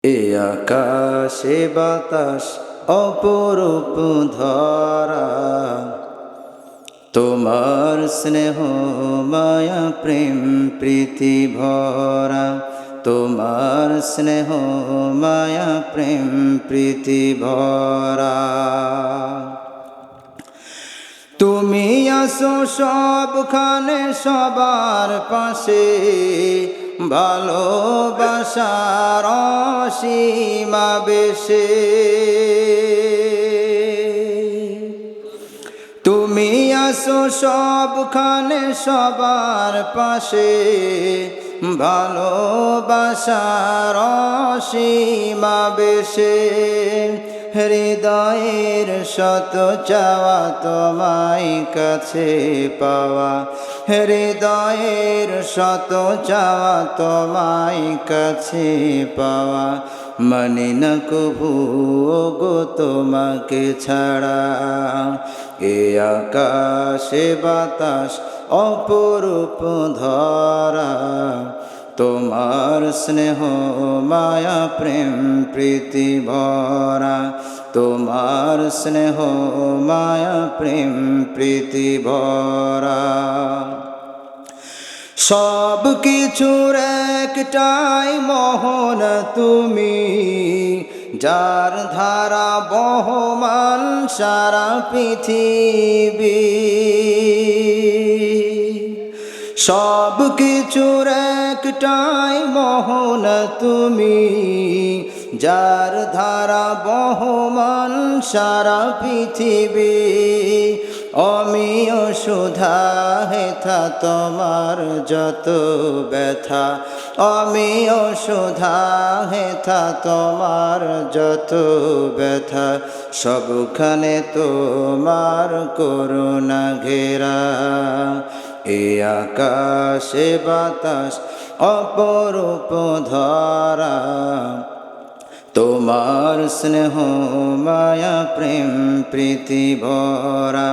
এ আকাশে বাতাস অপরূপ ধরা, তোমার স্নেহ মায়া প্রেম প্রীতি ভরা, তোমার স্নেহ মায়া প্রেম প্রীতি ভরা। তুমি আসো সবখানে সবার পাশে, ভালোবাসার অসীমা বেশে। তুমি আসো সবখানে সবার পাশে, ভালোবাসার অসীমা বেশে। হৃদয়ের শত চাওয়া তোমায় কাছে পাওয়া, হৃদয়ের শত চাওয়া তোমায় কাছে পাওয়া। মানি না কভু গো তোমাকে ছাড়া, এ আকাশে বাতাস অপরূপ ধরা, তোমার স্নেহ মায়া প্রেম প্রীতি ভরা, তোমার স্নেহ মায়া প্রেম প্রীতি ভরা। সব কিছুর একটাই মোহন তুমি, যার ধারা বহমান সারা পৃথিবী। সব কিছুর একটাই মোহন তুমি, যার ধারা বহমান সারা পৃথিবী। অমিয় সুধা হেথা তোমার যত ব্যথা, অমিয় সুধা হেথা তোমার যত ব্যথা। সবখানে তোমার করুণা ঘেরা, এ আকাশে বাতাস অপরূপ ধরা, তোমার স্নেহ মায়া প্রেম প্রীতি ভরা।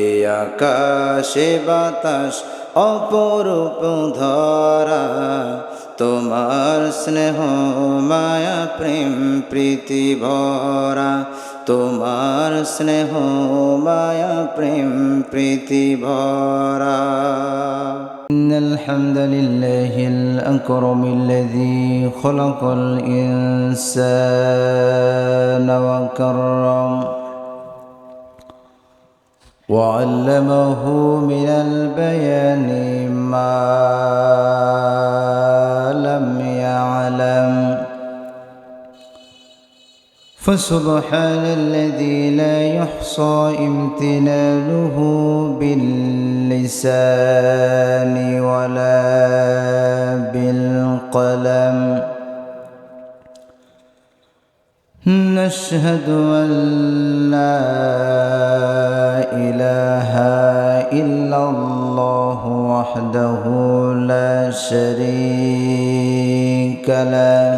এ আকাশে বাতাস অপরূপ ধরা, তোমার স্নেহ মায়া প্রেম প্রীতি ভরা, তোমার স্নেহ মায়া প্রেম প্রীতি ভরা। إن الحمد لله الأكرم الذي خلق الإنسان وكرم، وعلمه من البيان ما لم يعلم. فسبحان الذي لا يحصى امتنانه باللسان ولا بالقلم. نشهد أن لا إله إلا الله وحده لا شريك له،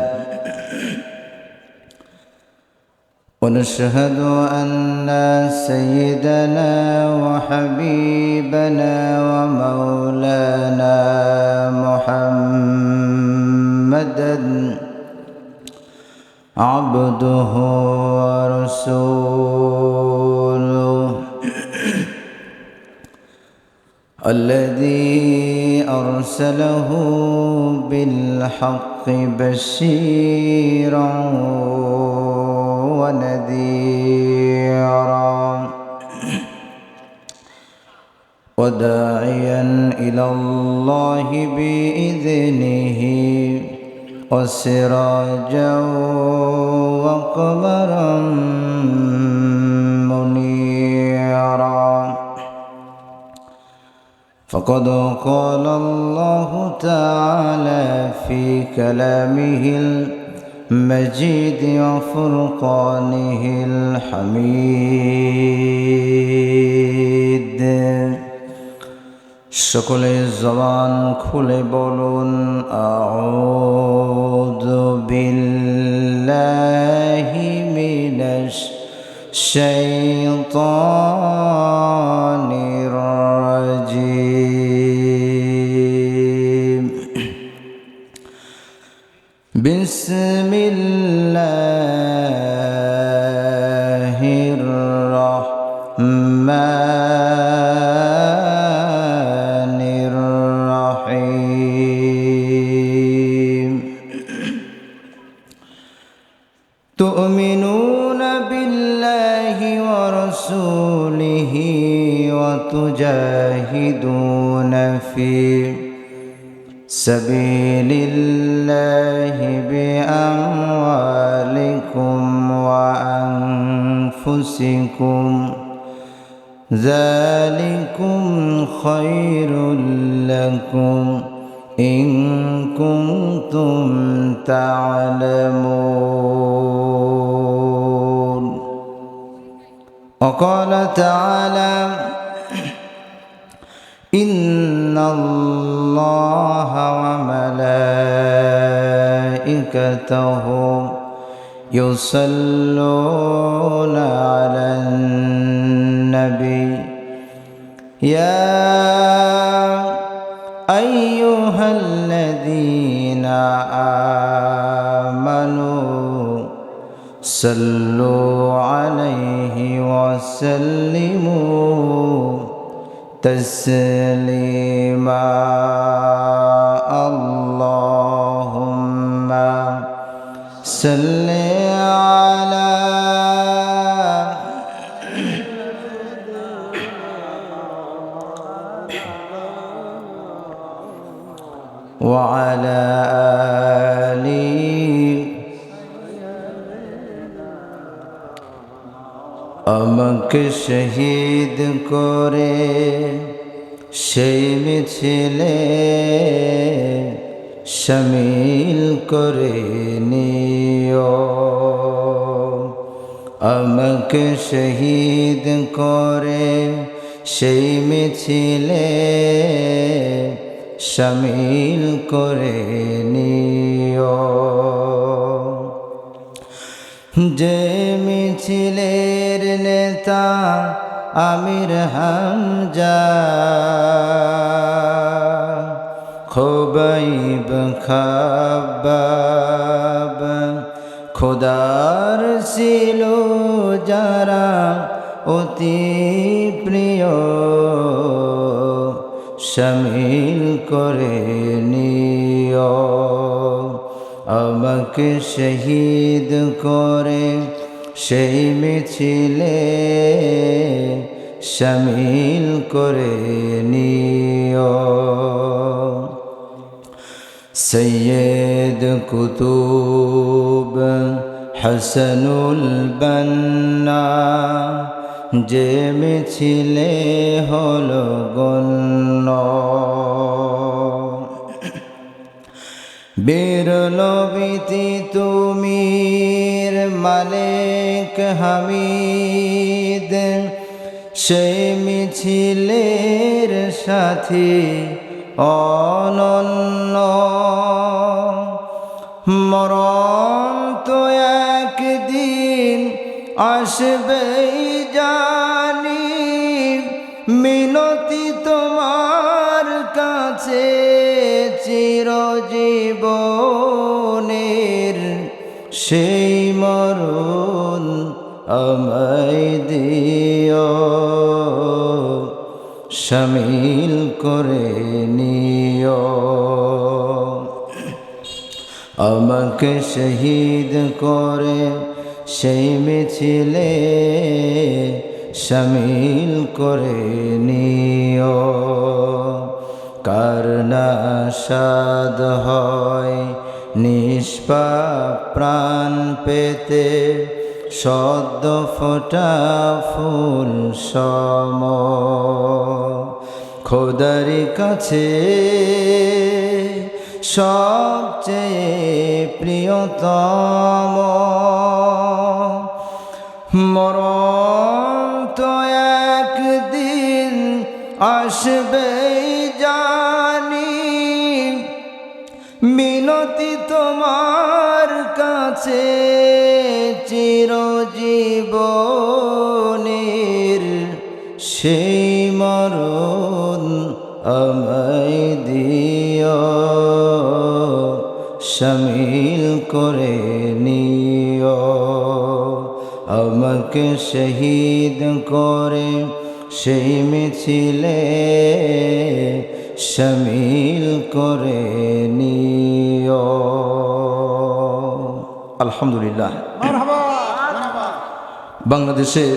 ونشهد أن سيدنا وحبيبنا ومولانا محمدًا عبده ورسوله، الذي أرسله بالحق بشيرا ونذيرا، وداعيا إلى الله بإذنه، وسراجا وقمرا منيرا. فقد قال الله تعالى في كلامه المجيد وفرقانه الحميد. সকলে জবান খুলে বলুন আউযু বিল্লাহি মিনাশ শাইতানির রাজিম। বিসমিল্লাহ বিল্লাহির রহমানির রহিম تؤمنون بالله ورسوله وتجاهدون في سبيل الله بأموالكم وأنفسكم ذلكم خير لكم إن كنتم تعلمون وقال تعالى إن الله وملائكته يصلون على النبي يا أيها الذين آمنوا صلوا عليه وسلموا تسليما اللهم صل على وعلى آله আমাকে শহীদ করে সেই মিছিলে শামিল করে নিও আমাকে শহীদ করে সেই মিছিলে শামিল করে নিও যে মিছিলের নেতা আমির হামজা খুবাইব খাব্বাব খোদার ছিল যারা অতি প্রিয় শামিল করে নিও আমাকে শহীদ করে সেই মিছিলে শামিল করে নিও সৈয়দ কুতুব হাসানুল বান্না যে মিছিলে হলো গণ্য বীরলবিতি তুমির মালিক হামিদ সেই মিছিলের সাথী অনন্য মরণ তো একদিন আসবেই জানি মিনতি তোমার কাছে চিরজীবনের সেই মরণ আমায় দিও শামিল করে নিও আমাকে শহীদ করে সেই মিছিলে শামিল করে নিও কার না সাদ হয় নিষ্পাপ প্রাণ পেতে সদ্য ফোটা ফুল সম খোদার কাছে সবচেয়ে প্রিয়তম মরণ তো একদিন আসবেই জানি মিনতি তোমার কাছে চিরজীবনের সেই মরণ আমায় দিও শামিল করে নি আমাকে শহীদ করে সেই মিছিলে শামিল করে নিও। আলহামদুলিল্লাহ। বাংলাদেশের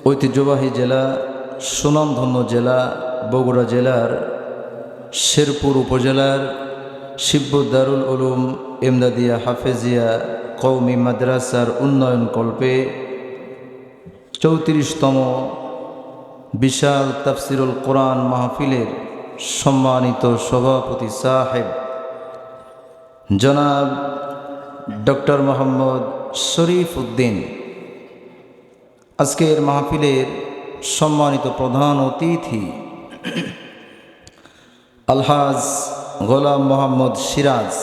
ঐতিহ্যবাহী জেলা, সুনামধন্য জেলা বগুড়া জেলার শেরপুর উপজেলার শিবপুর দারুল উলুম ইমদাদিয়া হাফেজিয়া কওমি মাদ্রাসার উন্নয়ন কল্পে 34তম বিশাল তাফসিরুল কোরআন মাহফিলের সম্মানিত সভাপতি সাহেব জনাব ডক্টর মোহাম্মদ শরীফ উদ্দিন, আজকের মাহফিলের সম্মানিত প্রধান অতিথি আলহাজ গোলাম মোহাম্মদ সিরাজ,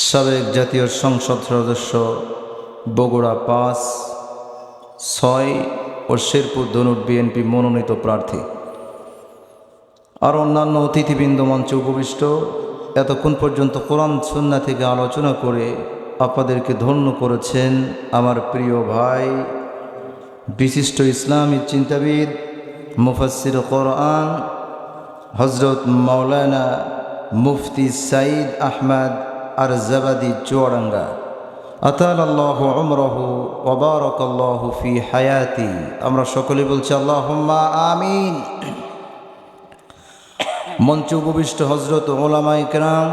সাবেক জাতীয় সংসদ সদস্য বগুড়া 5, 6 ও শেরপুর ধনুর বিএনপি মনোনীত প্রার্থী, আর অন্যান্য অতিথিবৃন্দ মঞ্চে উপবিষ্ট, এতক্ষণ পর্যন্ত কোরআন সুন্নাহ থেকে আলোচনা করে আপনাদেরকে ধন্য করেছেন আমার প্রিয় ভাই, বিশিষ্ট ইসলামী চিন্তাবিদ, মুফাসসির কোরআন হজরত মাওলানা মুফতি সাইদ আহমদ আরজাবাদি চুয়াডাঙ্গা, আতালাল্লাহু উমরাহু ওয়া বারাকাল্লাহু ফি হায়াতি। আমরা সকলে বলছি আল্লাহুম্মা আমিন। মঞ্চে উপবিষ্ট হজরত ওলামায়ে কেরাম,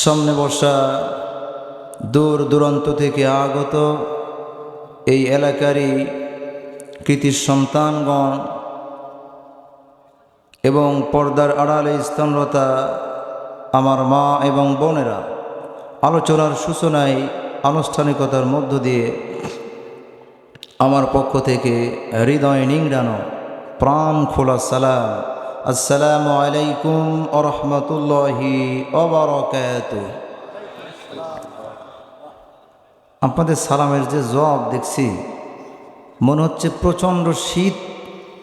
সামনে বসা দূর দূরান্ত থেকে আগত এই এলাকারই কৃতি সন্তানগণ এবং পর্দার আড়ালে স্থানরতা আমার মা এবং বোনেরা, আলোচনার সূচনায় আনুষ্ঠানিকতার মধ্য দিয়ে আমার পক্ষ থেকে হৃদয় নিংড়ানো প্রাণ খোলা সালাম, আসসালামু আলাইকুম ওয়া রাহমাতুল্লাহি ওয়া বারাকাতুহু। আপনাদের সালামের যে জবাব দেখছি, মনে হচ্ছে প্রচণ্ড শীত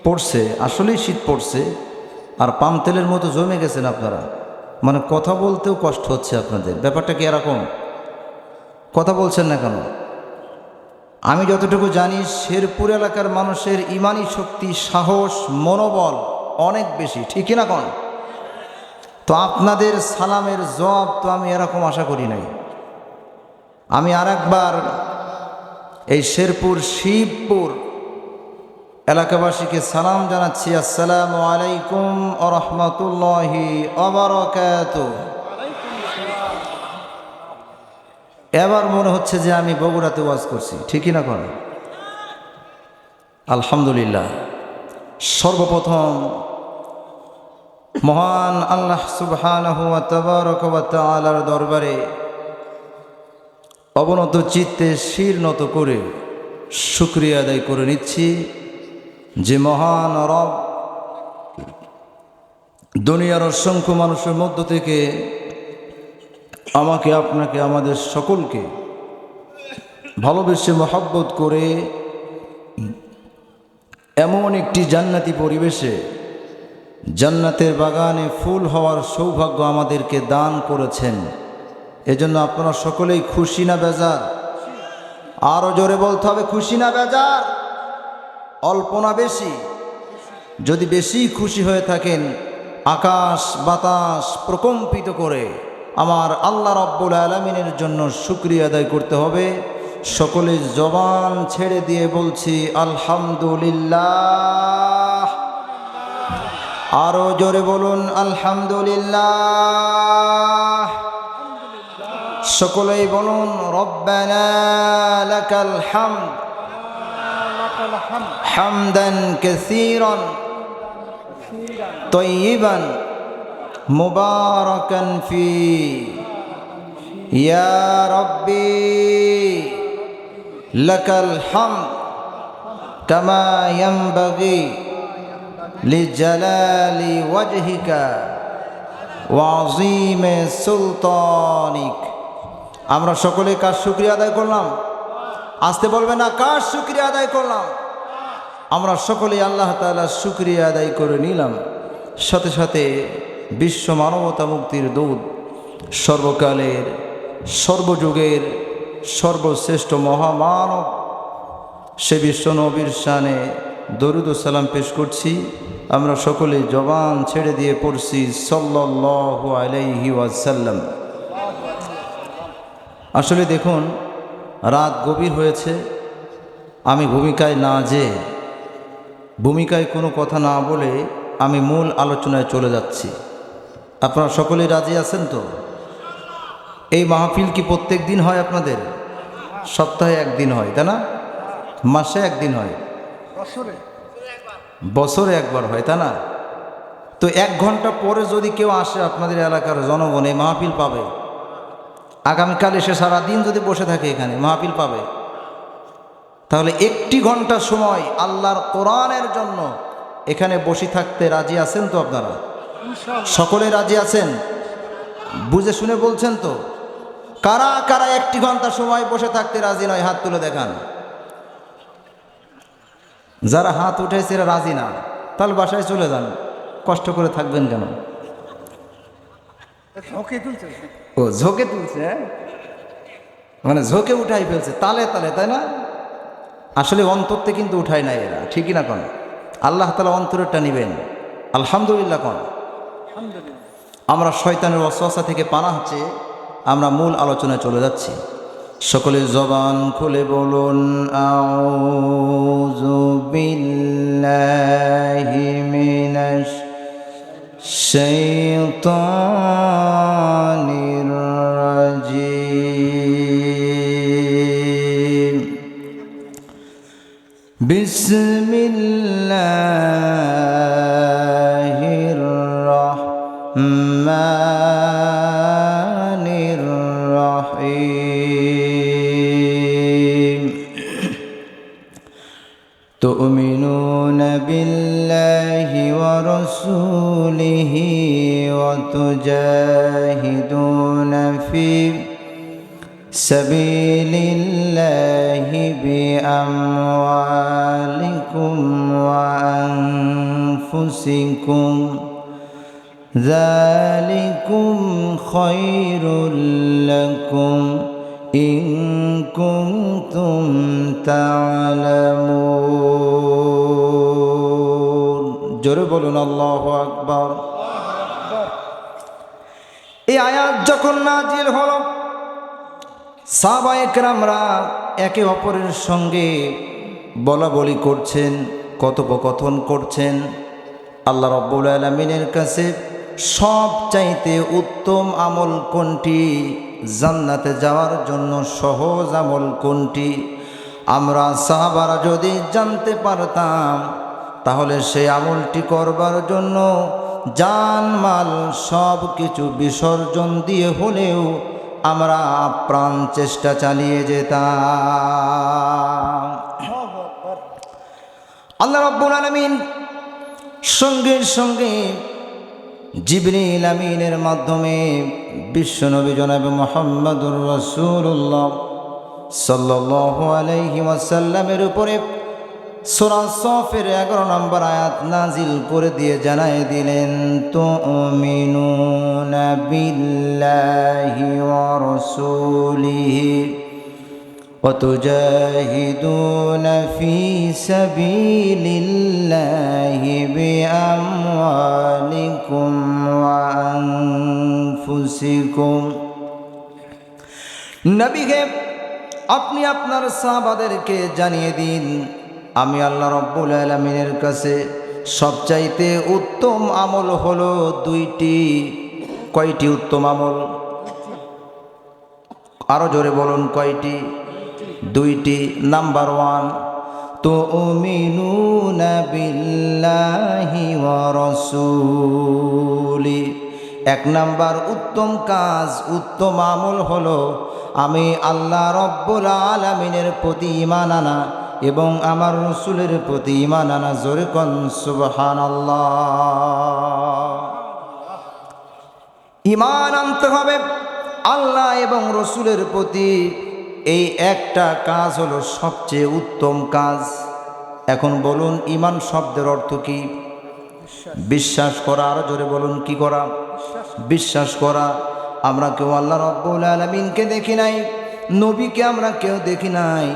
পড়ছে, আসলেই শীত পড়ছে, আর পাম তেলের মতো জমে গেছেন আপনারা, মানে কথা বলতেও কষ্ট হচ্ছে আপনাদের। ব্যাপারটা কি এরকম? কথা বলছেন না কেন? আমি যতটুকু জানি শেরপুর এলাকার মানুষের ইমানি শক্তি, সাহস, মনোবল অনেক বেশি, ঠিক না কোন? তো আপনাদের সালামের জবাব তো আমি এরকম আশা করি নাই। আমি আরেকবার এই শেরপুর শিবপুর এলাকাবাসীকে সালাম জানাচ্ছি, আসসালামু আলাইকুম ওয়া রাহমাতুল্লাহি ওয়া বারাকাতুহু। এবার মনে হচ্ছে যে আমি বগুড়াতে ওয়াজ করছি, ঠিকই না কোন? আলহামদুলিল্লাহ। সর্বপ্রথম মহান আল্লাহ সুবহানাহু ওয়া তাবারাকা ওয়া তাআলার দরবারে অবনত চিত্তে শির নত করে শুকরিয়া আদায় করে নিচ্ছি যে মহান রব দুনিয়ার অসংখ্য মানুষের মধ্য থেকে আমাকে, আপনাকে, আমাদের সকলকে ভালোবেসে মহব্বত করে এমন একটি জান্নাতি পরিবেশে, জান্নাতের বাগানে ফুল হওয়ার সৌভাগ্য আমাদেরকে দান করেছেন। এজন্য আপনারা সকলেই খুশি না বেজার? আরো জোরে বলতে হবে, খুশি না বেজার? অল্প না বেশি? যদি বেশি খুশি হয়ে থাকেন, আকাশ বাতাস প্রকম্পিত করে আমার আল্লাহ রাব্বুল আলামিনের জন্য শুকরিয়া আদায় করতে হবে। সকলে জবান ছেড়ে দিয়ে বলছি আলহামদুলিল্লাহ। আরো জোরে বলুন আলহামদুলিল্লাহ। সকলেই বলুন রব্বানা লাকাল হামদ হামদান কাসীরান তাইয়িবান মুবারাকান ফি ইয়া রাব্বি লাকাল হামদ কামা ইয়ানবাগি লিজালালি ওয়াজহিকা ওয়া আযীমি সুলতানিক। আমরা সকলে কার শুকরিয়া আদায় করলাম? আসতে বলবে না, কার শুকরিয়া আদায় করলাম? আমরা সকলেই আল্লাহ তাআলার শুকরিয়া আদায় করে নিলাম। সাথে সাথে বিশ্ব মানবতা মুক্তির দূত, সর্বকালের সর্বযুগের সর্বশ্রেষ্ঠ মহামানব সে বিশ্ব নবীর শানে দরুদ ও সালাম পেশ করছি। আমরা সকলে জবান ছেড়ে দিয়ে পড়ছি সাল্লাল্লাহু আলাইহি ওয়াসাল্লাম। আসলে দেখুন, রাত গভীর হয়েছে, আমি ভূমিকায় কোনো কথা না বলে আমি মূল আলোচনায় চলে যাচ্ছি। আপনারা সকলেই রাজি আছেন তো? এই মাহফিল কি প্রত্যেক দিন হয় আপনাদের? সপ্তাহে একদিন হয়, তাই না? মাসে একদিন হয়, বছরে একবার হয়, তাই না? তো 1 ঘন্টা পরে যদি কেউ আসে, আপনাদের এলাকার জনগণ এই মাহফিল পাবে। আগামীকাল এসে সারাদিন যদি বসে থাকে এখানে, মাহফিল পাবে। তাহলে 1 ঘন্টা সময় আল্লাহর কোরআনের জন্য এখানে বসে থাকতে রাজি আছেন তো আপনারা? সকলে রাজি আছেন? বুঝে শুনে বলছেন তো? কারা কারা 1 ঘন্টা সময় বসে থাকতে রাজি নয়, হাত তুলে দেখান। যারা হাত উঠেছে এরা রাজি না, তাহলে বাসায় চলে যান, কষ্ট করে থাকবেন কেন? ও ঝোঁকে তুলছে, মানে ঝোঁকে উঠাই ফেলছে তালে তালে, তাই না? আসলে অন্তরতে কিন্তু উঠায় নাই এরা, ঠিকই না? কোন আল্লাহ তাআলা অন্তরেরটা নিবেন। আলহামদুলিল্লাহ কোন। আমরা শয়তানের ওয়াসওয়াসা থেকে পানাহ চেয়ে আমরা মূল আলোচনায় চলে যাচ্ছি। সকলে জবান খুলে বলুন আউযু বিল্লাহি মিনাশ শাইতানির রাজিম। বিসমিল্লাহির রাহমানির রাহিম। তুমিনুনা বিল্লাহি ওয়া রাসূলিহি ওয়া তুজাহিদুনা ফি সাবিলিল্লাহি বিআমওয়ালিকুম ওয়া আনফুসিকুম যালিকুম খায়রুল লাকুম ইন কুনতুম তা'লামুন। জোরে বলুন আল্লাহু আকবার। এই আয়াত যখন নাজিল হলো, সাহাবায়ে কেরামরা একে অপরের সঙ্গে বলাবলি করছেন, কথোপকথন করছেন। আল্লাহ রাব্বুল আলামিনের কাছে সবচাইতে উত্তম আমল কোনটি, জান্নাতে যাওয়ার জন্য সহজ আমল কোনটি, আমরা সাহাবারা যদি জানতে পারতাম তাহলে সেই আমলটি করবার জন্য জানমাল সব কিছু বিসর্জন দিয়ে হলেও আমরা প্রাণ চেষ্টা চালিয়ে যেতাম। আল্লাহ রাব্বুল আলামিন সঙ্গে সঙ্গে জিবরিল আমিনের মাধ্যমে বিশ্বনবী জনাবে মুহাম্মদুর রাসূলুল্লাহ সাল্লাল্লাহু আলাইহি ওয়াসাল্লামের উপরে সূরা সফের 11 নম্বর আয়াত নাজিল করে দিয়ে জানায় দিলেন, তুমিনুনা বিল্লাহি ওয়া রাসূলিহি ওয়া তুজাহিদুনা ফি সাবিলিল্লাহি বিআমওয়ালিকুম ওয়া আনফুসিকুম। নবী হে, আপনি আপনার সাহাবাদেরকে জানিয়ে দিন, আমি আল্লাহ রাব্বুল আলামিনের কাছে সবচাইতে উত্তম আমল হলো 2টি। কয়টি উত্তম আমল? আরো জোরে বলুন, কয়টি? 2টি। নাম্বার 1, তুমিনুনা বিল্লাহি ওয়া রাসূলি। 1 নাম্বার উত্তম কাজ, উত্তম আমল হলো আমি আল্লাহ রাব্বুল আলামিনের প্রতি ঈমান আনা এবং আমার রাসূলের প্রতি ঈমান আনা। জোরে কোন সুবহানাল্লাহ। ঈমান আনতে হবে আল্লাহ এবং রাসূলের প্রতি। এই একটা কাজ হলো সবচেয়ে উত্তম কাজ। এখন বলুন, ঈমান শব্দের অর্থ কি? বিশ্বাস করা। আরো জোরে বলুন, কি করা? বিশ্বাস করা। আমরা কেউ আল্লাহ রাব্বুল আলামিনকে দেখি নাই, নবীকে আমরা কেউ দেখি নাই,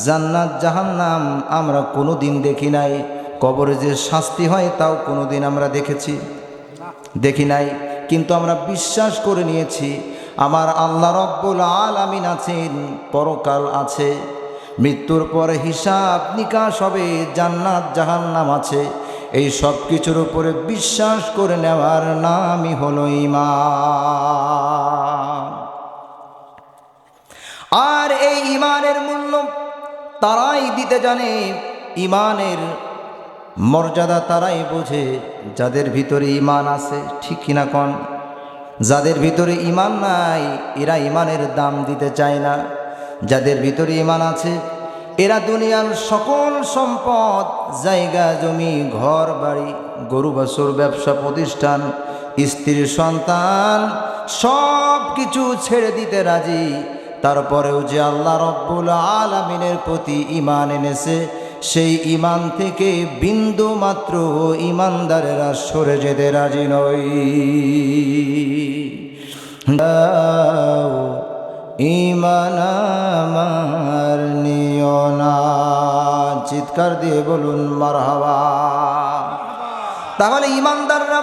জান্নাত জাহান্নাম আমরা কোনো দিন দেখি নাই, কবরে যে শাস্তি হয় তাও কোনো দিন আমরা দেখি নাই। কিন্তু আমরা বিশ্বাস করে নিয়েছি আমার আল্লাহ রব্বুল আলামিন আছেন, পরকাল আছে, মৃত্যুর পরে হিসাব নিকাশ হবে, জান্নাত জাহান্নাম আছে। এই সব কিছুর উপরে বিশ্বাস করে নেওয়ার নামই হলো ঈমান। আর এই ঈমানের মূল্য তারাই দিতে জানে, ঈমানের মর্যাদা তারাই বোঝে যাদের ভিতরে ঈমান আছে, ঠিক কিনা কন? যাদের ভিতরে ঈমান নাই এরা ঈমানের দাম দিতে চায় না। যাদের ভিতরে ঈমান আছে এরা দুনিয়ার সকল সম্পদ, জায়গা জমি, ঘর বাড়ি, গরু বাছুর, ব্যবসা প্রতিষ্ঠান, স্ত্রী সন্তান সব কিছু ছেড়ে দিতে রাজি। তারপরেও যে আল্লাহ রব্বুল আলামিনের প্রতি ঈমান এনেছে, সেই ঈমান থেকে বিন্দু মাত্র ঈমানদারেরা সরে যেতে রাজি নয়। ঈমান আমার নিও না, চিৎকার দিয়ে বলুন মারহাবা। তাহলে ঈমানদাররা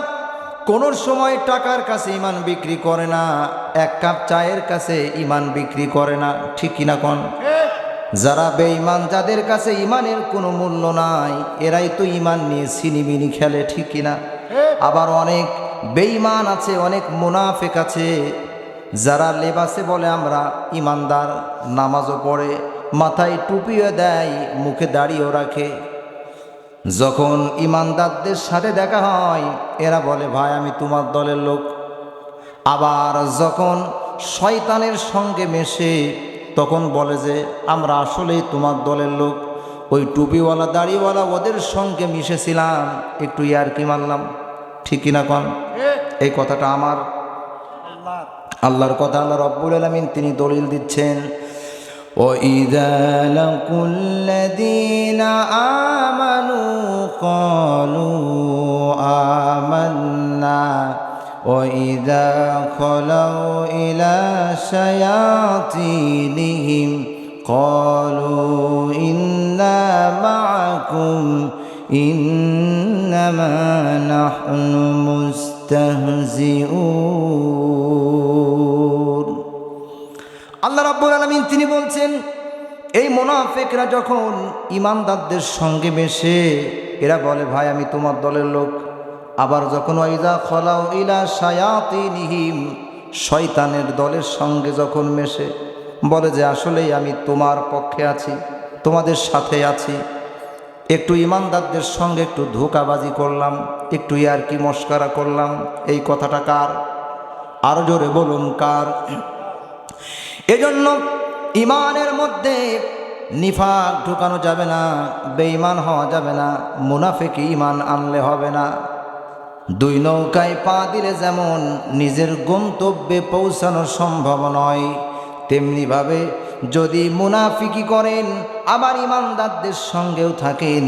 কোনো সময় টাকার কাছে ঈমান বিক্রি করে না, এক কাপ চায়ের কাছে ঈমান বিক্রি করে না, ঠিক কিনা কন? যারা বেঈমান, যাদের কাছে ঈমানের কোনো মূল্য নাই, এরাই তো ঈমান নিয়ে সিনিমিনি খেলে, ঠিক কিনা? আবার অনেক বেঈমান আছে, অনেক মুনাফিক আছে, যারা লেবাসে বলে আমরা ঈমানদার, নামাজও পড়ে, মাথায় টুপিও দেয়, মুখে দাড়িও রাখে। যখন ঈমানদারদের সাথে দেখা হয় এরা বলে ভাই আমি তোমার দলের লোক। আবার যখন শয়তানের সঙ্গে মেশে তখন বলে যে আমরা আসলেই তোমার দলের লোক, ওই টুপিওয়ালা দাড়িওয়ালা ওদের সঙ্গে মিশেছিলাম, একটু ইয়ারকি মারলাম, ঠিক কিনা কন? এই কথাটা আমার আল্লাহর কথা। আল্লাহ রব্বুল আলামিন তিনি দলিল দিচ্ছেন, وَإِذَا لَقُوا الَّذِينَ آمَنُوا قَالُوا آمَنَّا وَإِذَا خَلَوْا إِلَى شَيَاطِينِهِمْ قَالُوا إِنَّا مَعَكُمْ إِنَّمَا نَحْنُ مُسْتَهْزِئُونَ। আল্লাহ রাব্বুল আলামিন তিনি বলছেন, এই মুনাফিকরা যখন ঈমানদারদের সঙ্গে মেশে এরা বলে ভাই আমি তোমার দলের লোক। আবার যখন ওয়াইজা খলাউ ইলা শায়াতিনিহিম, শয়তানের দলের সঙ্গে যখন মেশে বলে যে আসলেই আমি তোমার পক্ষে আছি, তোমাদের সাথে আছি। একটু ঈমানদারদের সঙ্গে একটু ধোঁকাবাজি করলাম, একটু ইয়ারকি মস্করা করলাম। এই কথাটা কার? আরো জোরে বলুন কার? এজন্য ঈমানের মধ্যে নিফাক ঢুকানো যাবে না, বেঈমান হওয়া যাবে না, মুনাফিক ঈমান আনলে হবে না। দুই নৌকায় পা দিলে যেমন নিজের গন্তব্যে পৌঁছানো সম্ভব নয়, তেমনিভাবে যদি মুনাফিকি করেন আবার ঈমানদারদের সঙ্গেও থাকেন,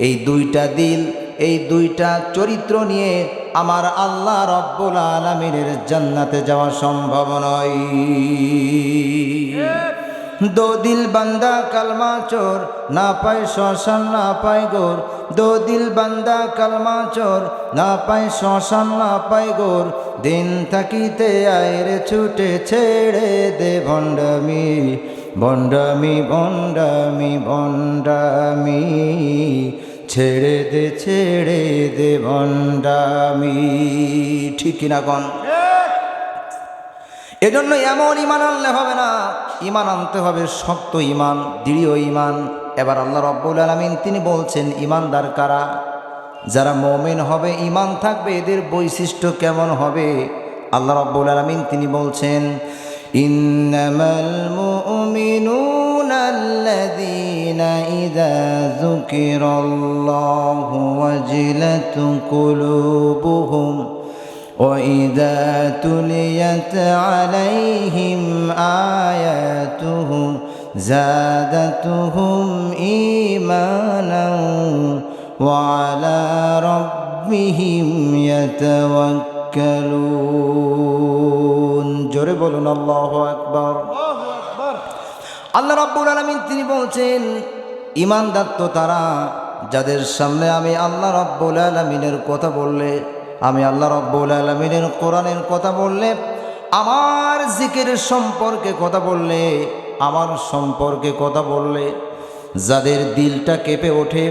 এই দুইটা দিল, এই দুইটা চরিত্র নিয়ে আমার আল্লাহ রব্বুল আলামিনের জান্নাতে যাওয়া সম্ভব নয়। दो दिल बंदा कलमा चोर ना पाए श्मशान ना पाए गोर, दो दिल बंदा कलमा चोर ना पाए श्मशान ना पाए गोर, दिन থাকিতে আইরে ছুটে ছেড়ে দে ভণ্ডামি ভণ্ডামি ভণ্ডামি ভণ্ডামি, ছেড়ে দে ভণ্ডামি, ঠিক কিনা কন? এজন্য এমন ঈমান আনলে হবে না, ঈমান আনতে হবে শক্ত ঈমান, দৃঢ় ঈমান। এবার আল্লাহ রব্বুল আলামিন তিনি বলছেন ঈমানদার কারা? যারা মুমিন হবে, ঈমান থাকবে, এদের বৈশিষ্ট্য কেমন হবে? আল্লাহ রব্বুল আলামিন তিনি বলছেন, ইন্নামাল মুমিনুনা আল্লাযীনা ইযা যুকিরাল্লাহু ওয়াজিলাত কুলুবুহুম وَإِذَا تُلِيَتْ عَلَيْهِمْ آيَاتُهُ زَادَتْهُمْ إِيمَانًا وَعَلَى رَبِّهِمْ يَتَوَكَّلُونَ। জোরে বলুন আল্লাহু আকবার। আল্লাহ রাব্বুল আলামিন তিনি বলছেন, ঈমানদার তো তারা যাদের সামনে আমি আল্লাহ রাব্বুল আলামিনের কথা বললে, আমি আল্লাহ রাব্বুল আলামিনের কোরআনের কথা বললে, আমার জিকিরের সম্পর্কে কথা বললে, আমার সম্পর্কে কথা বললে, যাদের দিলটা কেঁপে ওঠে,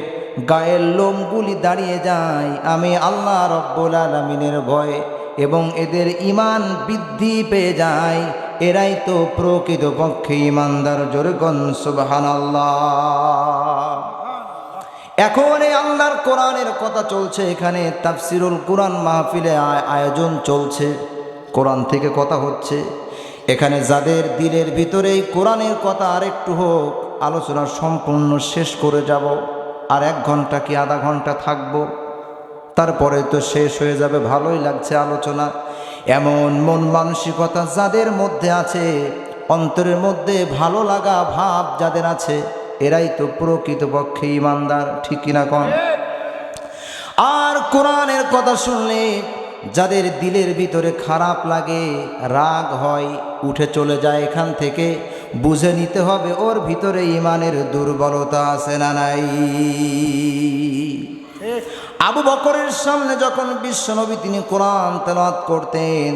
গায়ের লোমগুলি দাঁড়িয়ে যায় আমি আল্লাহ রাব্বুল আলামিনের ভয়ে, এবং এদের ঈমান বৃদ্ধি পেয়ে যায়, এরাই তো প্রকৃতপক্ষে ঈমানদার। জোরে কোন সুবহানাল্লাহ। এখন এই আল্লাহর কোরআনের কথা চলছে, এখানে তাফসিরুল কোরআন মাহফিলে আয়োজন চলছে, কোরআন থেকে কথা হচ্ছে। এখানে যাদের দিলের ভিতরে এই কোরআনের কথা আরেকটু হোক, আলোচনা সম্পূর্ণ শেষ করে যাব, আর 1 ঘন্টা কি আধা ঘন্টা থাকবো, তারপরে তো শেষ হয়ে যাবে। ভালোই লাগছে আলোচনা। এমন মন মানসিকতা যাদের মধ্যে আছে, অন্তরের মধ্যে ভালো লাগা ভাব যাদের আছে, এরাই তো প্রকৃতপক্ষে ঈমানদার। ঠিক কিনা কোন? আর কোরআনের কথা শুনলে যাদের দিলের ভিতরে খারাপ লাগে, রাগ হয়, উঠে চলে যায় এখান থেকে, বুঝে নিতে হবে ওর ভিতরে ঈমানের দুর্বলতা আছে না নাই। আবু বকরের সামনে যখন বিশ্বনবী তিনি কোরআন তেলাওয়াত করতেন,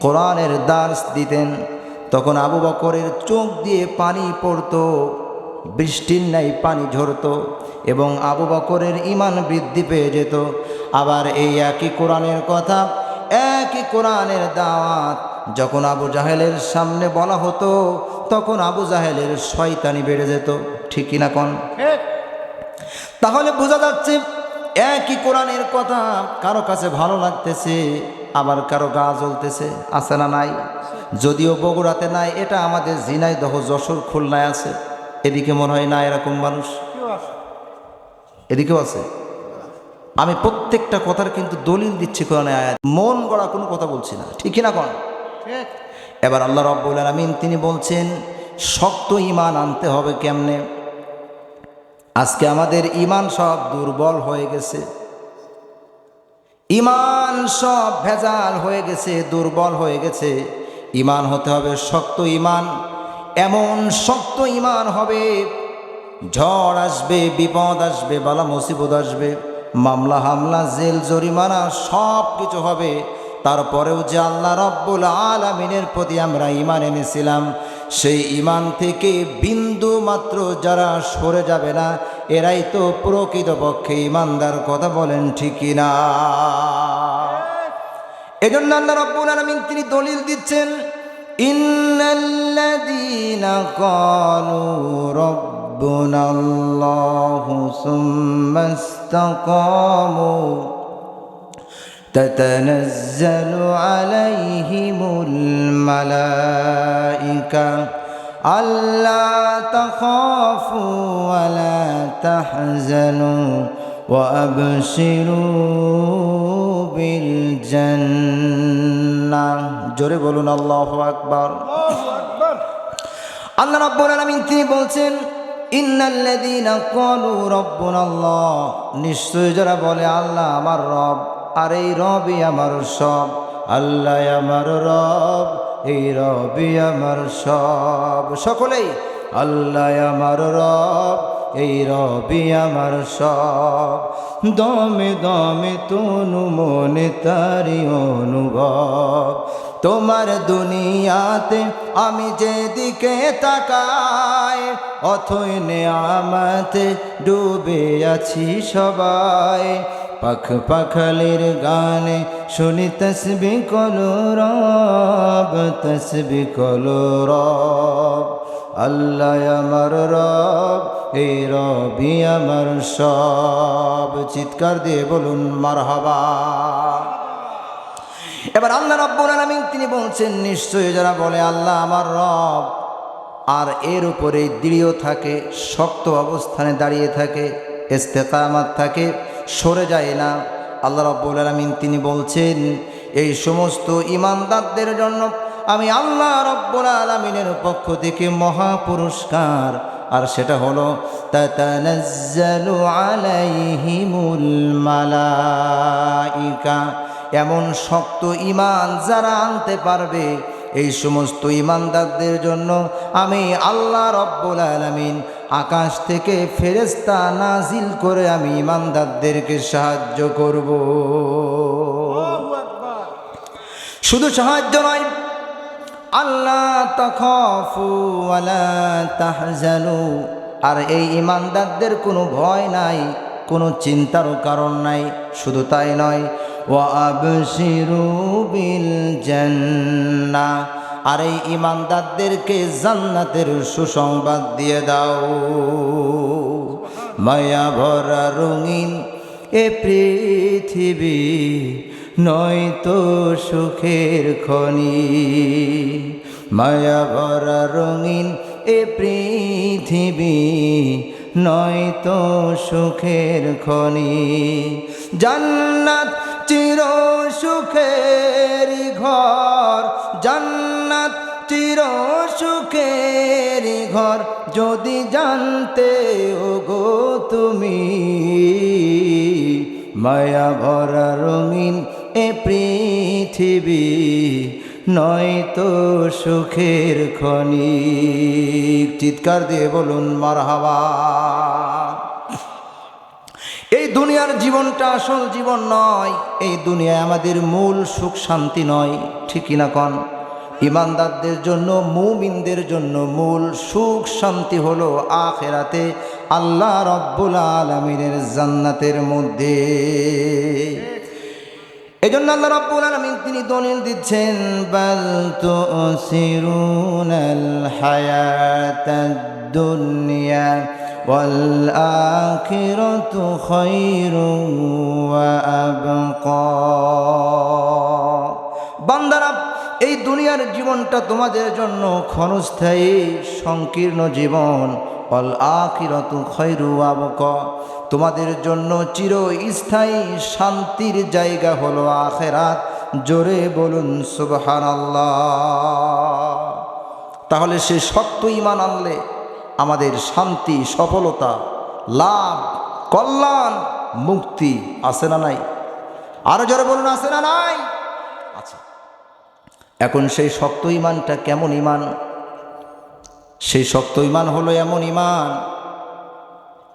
কোরআনের দার্স দিতেন, তখন আবু বকরের চোখ দিয়ে পানি পড়তো, বৃষ্টির ন্যায় পানি ঝরতো, এবং আবু বকরের ঈমান বৃদ্ধি পেয়ে যেত। আবার এই একই কোরআনের কথা, একই কোরআনের দাওয়াত যখন আবু জাহেলের সামনে বলা হতো, তখন আবু জাহেলের শয়তানি বেড়ে যেত। ঠিক কিনা কোন? তাহলে বোঝা যাচ্ছে একই কোরআনের কথা কারো কাছে ভালো লাগতেছে, আবার কারো গা জ্বলতেছে। আছে না নাই? যদিও বগুড়াতে নাই, এটা আমাদের ঝিনাইদহ, যশোর, খুলনায় আছে। এদিকে মনে হয় না এরকম মানুষ, এদিকেও আছে। আমি প্রত্যেকটা কথার কিন্তু দলিল দিচ্ছি কোরআনে আয়াত, মন গড়া কোনো কথা বলছি না। ঠিক না কোন? এবার আল্লাহ রাব্বুল আলামিন তিনি বলছেন শক্ত ঈমান আনতে হবে কেমনে। আজকে আমাদের ঈমান সব দুর্বল হয়ে গেছে, ঈমান সব ভেজাল হয়ে গেছে, দুর্বল হয়ে গেছে। ঈমান হতে হবে শক্ত ঈমান, এমন শক্ত ঈমান হবে, ঝড় আসবে, বিপদ আসবে, বালা মুসিবত আসবে, মামলা হামলা, জেল জরিমানা সব কিছু হবে, তারপরেও যে আল্লাহ রাব্বুল আলামিনের প্রতি আমরা ঈমান এনেছিলাম, সেই ঈমান থেকে বিন্দু মাত্র যারা সরে যাবে না, এরাই তো প্রকৃতপক্ষে ঈমানদার। কথা বলেন ঠিক না? এজন্য আল্লাহ রাব্বুল আলামিন তিনি দলিল দিচ্ছেন, ইন্নাল্লাযীনা ক্বালু রাব্বুনাল্লাহু সুম্মা ইসতাকামু তাতানাজ্জালু আলাইহিমুল মালাইকা আল্লা তাখাফু ওয়া লা তাহজানু ওয়া আবশিরু বিল জান্নাহ। জোরে বলুন আল্লাহু আকবার। আল্লাহ রাব্বুল আলামিন তিনি বলছেন, ইন্নাল্লাযীনা ক্বালু রাব্বুনাল্লাহ, নিশ্চয় যারা বলে আল্লাহ আমার রব, আর এই রবই আমার সব, আল্লাহ আমার রব, এই রবই আমার সব। সকলেই আল্লাহ আমার রব, এই রবি আমার সব। দমে দমে তনু মনে তারি অনুভব, তোমার দুনিয়াতে আমি যেদিকে তাকাই, অথই নেয়ামতে ডুবে আছি সবাই। পাখ পাখালির গানে শুনি তসবিহ কলো রব, তসবিহ কলো রব। আল্লাহ আমার রব, এই রবি আমার সব। চিৎকার দিয়ে বলুন মারহাবা। এবার আল্লাহ রাব্বুল আলামিন তিনি বলছেন, নিশ্চয়ই যারা বলে আল্লাহ আমার রব, আর এর উপরে দৃঢ় থাকে, শক্ত অবস্থানে দাঁড়িয়ে থাকে, ইস্তেকামাত থাকে, সরে যায় না, আল্লাহ রাব্বুল আলামিন তিনি বলছেন এই সমস্ত ঈমানদারদের জন্য আমি আল্লাহ রাব্বুল আলামিনের পক্ষ থেকে মহা পুরস্কার, আর সেটা হলো তাতানাজ্জালু আলাইহিমুল মালাইকা। এমন শক্ত ঈমান যারা আনতে পারবে, এই সমস্ত ঈমানদারদের জন্য আমি আল্লাহ রব্বুল আলামিন আকাশ থেকে ফেরেশতা নাজিল করে আমি ঈমানদারদেরকে সাহায্য করব। শুধু সাহায্য নয়, আল্লাহ তাখাফু ওয়ালা তাহজানু, আর এই ঈমানদারদের কোনো ভয় নাই, কোনো চিন্তারও কারণ নাই। শুধু তাই নয়, ওয়া আবশিরু বিল জান্নাহ, আর এই ঈমানদারদেরকে জান্নাতের সুসংবাদ দিয়ে দাও। মায়া ভরা রঙিন এ পৃথিবী নয়তো সুখের খনি, মায়া ভরা রঙিন এ পৃথিবী নয়তো সুখের খনি। জান্নাত চির সুখের ঘর, জান্নাত চির সুখের ঘর, যদি জানতে ওগো তুমি। মায়া ভরা রঙিন এ পৃথিবী নয়তো সুখের খনি। চিৎকার দিয়ে বলুন মারহাবা। এই দুনিয়ার জীবনটা আসল জীবন নয়, এই দুনিয়ায় আমাদের মূল সুখ শান্তি নয়, ঠিকই না কন? ঈমানদারদের জন্য, মুমিনদের জন্য মূল সুখ শান্তি হলো আখিরাতে আল্লাহ রব্বুল আলামিনের জান্নাতের মধ্যে। এজন্য আল্লাহ রাব্বুল আলামিন তিনি দলিল দিচ্ছেন, বাল তুসিরুনাল হায়াতাদ দুনিয়া ওয়াল আখিরাতু খায়রুন ওয়া আবকা। বান্দারা, এই দুনিয়ার জীবনটা তোমাদের জন্য ক্ষণস্থায়ী সংকীর্ণ জীবন, ওয়াল আখিরাতু খায়রুন ওয়া আবকা, তোমাদের জন্য চিরস্থায়ী শান্তির জায়গা হলো আখিরাত। জোরে বলুন সুবহানাল্লাহ। তাহলে সে সত্য ঈমান আনলে আমাদের শান্তি, সফলতা, লাভ, কল্যাণ, মুক্তি আছে না নাই? আরো জোরে বলুন আছে না নাই? আচ্ছা, এখন সেই শক্ত ঈমানটা কেমন ঈমান? সেই শক্ত ঈমান হলো এমন ঈমান,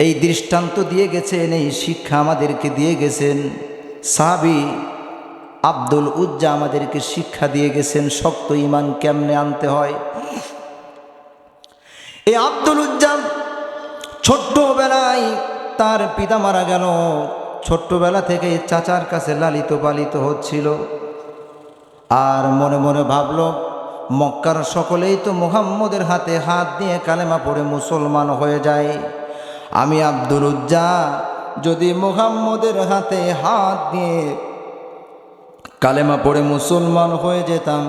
এই দৃষ্টান্ত দিয়ে গেছেন, এই শিক্ষা আমাদেরকে দিয়ে গেছেন সাহাবী আব্দুল উজ্জা, আমাদেরকে শিক্ষা দিয়ে গেছেন শক্ত ঈমান কেমনে আনতে হয়। এই আব্দুল উজ্জা ছোট্টবেলায় তার পিতা মারা গেল, ছোট্টবেলা থেকে চাচার কাছে লালিত পালিত হচ্ছিল, আর মনে মনে ভাবল মক্কার সকলেই তো মুহাম্মদের হাতে হাত দিয়ে কালেমা পড়ে মুসলমান হয়ে যায়, আমি আব্দুল উজ্জা যদি মুহাম্মদের হাতে হাত দিয়ে কালেমা পড়ে মুসলমান হয়ে যেতাম,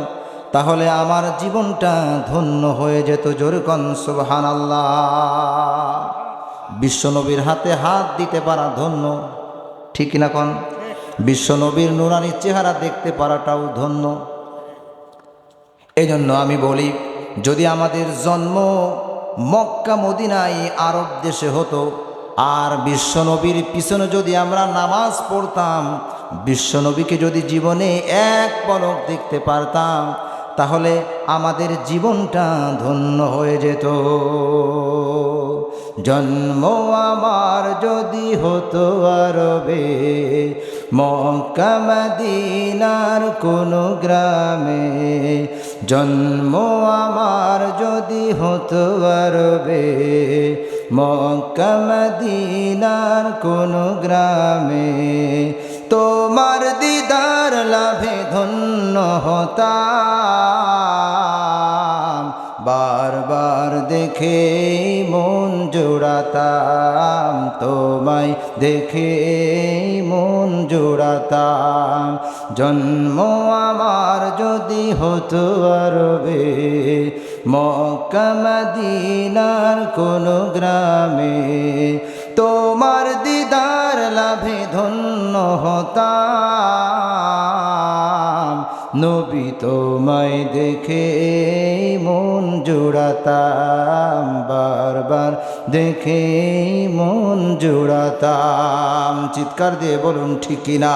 তাহলে আমার জীবনটা ধন্য হয়ে যেত। জোরে কোন সুবহানাল্লাহ। বিশ্বনবীর হাতে হাত দিতে পারা ধন্য, ঠিক না কোন? বিশ্বনবীর নুরানি চেহারা দেখতে পারাটাও ধন্য। এই জন্য আমি বলি, যদি আমাদের জন্ম মক্কা মদিনায় আরব দেশে হতো, আর বিশ্বনবীর পিছনে যদি আমরা নামাজ পড়তাম, বিশ্বনবীকে যদি জীবনে এক পলক দেখতে পারতাম, তাহলে আমাদের জীবনটা ধন্য হয়ে যেত। জন্ম আমার যদি হতো আরবে, মক্কা মদিনার কোনো গ্রামে, জন্ম আমার যদি হতো আরবে, মক্কা মদিনার কোনো গ্রামে, তোমার দিদার লাভে ধন্য হতাম, বারবার দেখে মন জোড়াতাম, তোমায় দেখে মন জোড়াতাম। জন্ম আমার যদি হতো আরবে, মক্কা মদিনার কোনো গ্রামে, তোমার দিদার লাভে ধন্য হতাম, নবী তোমায় দেখে মন জোড়াতাম, বারবার দেখে মন জোড়াতাম। চিৎকার দিয়ে বলুন ঠিক না?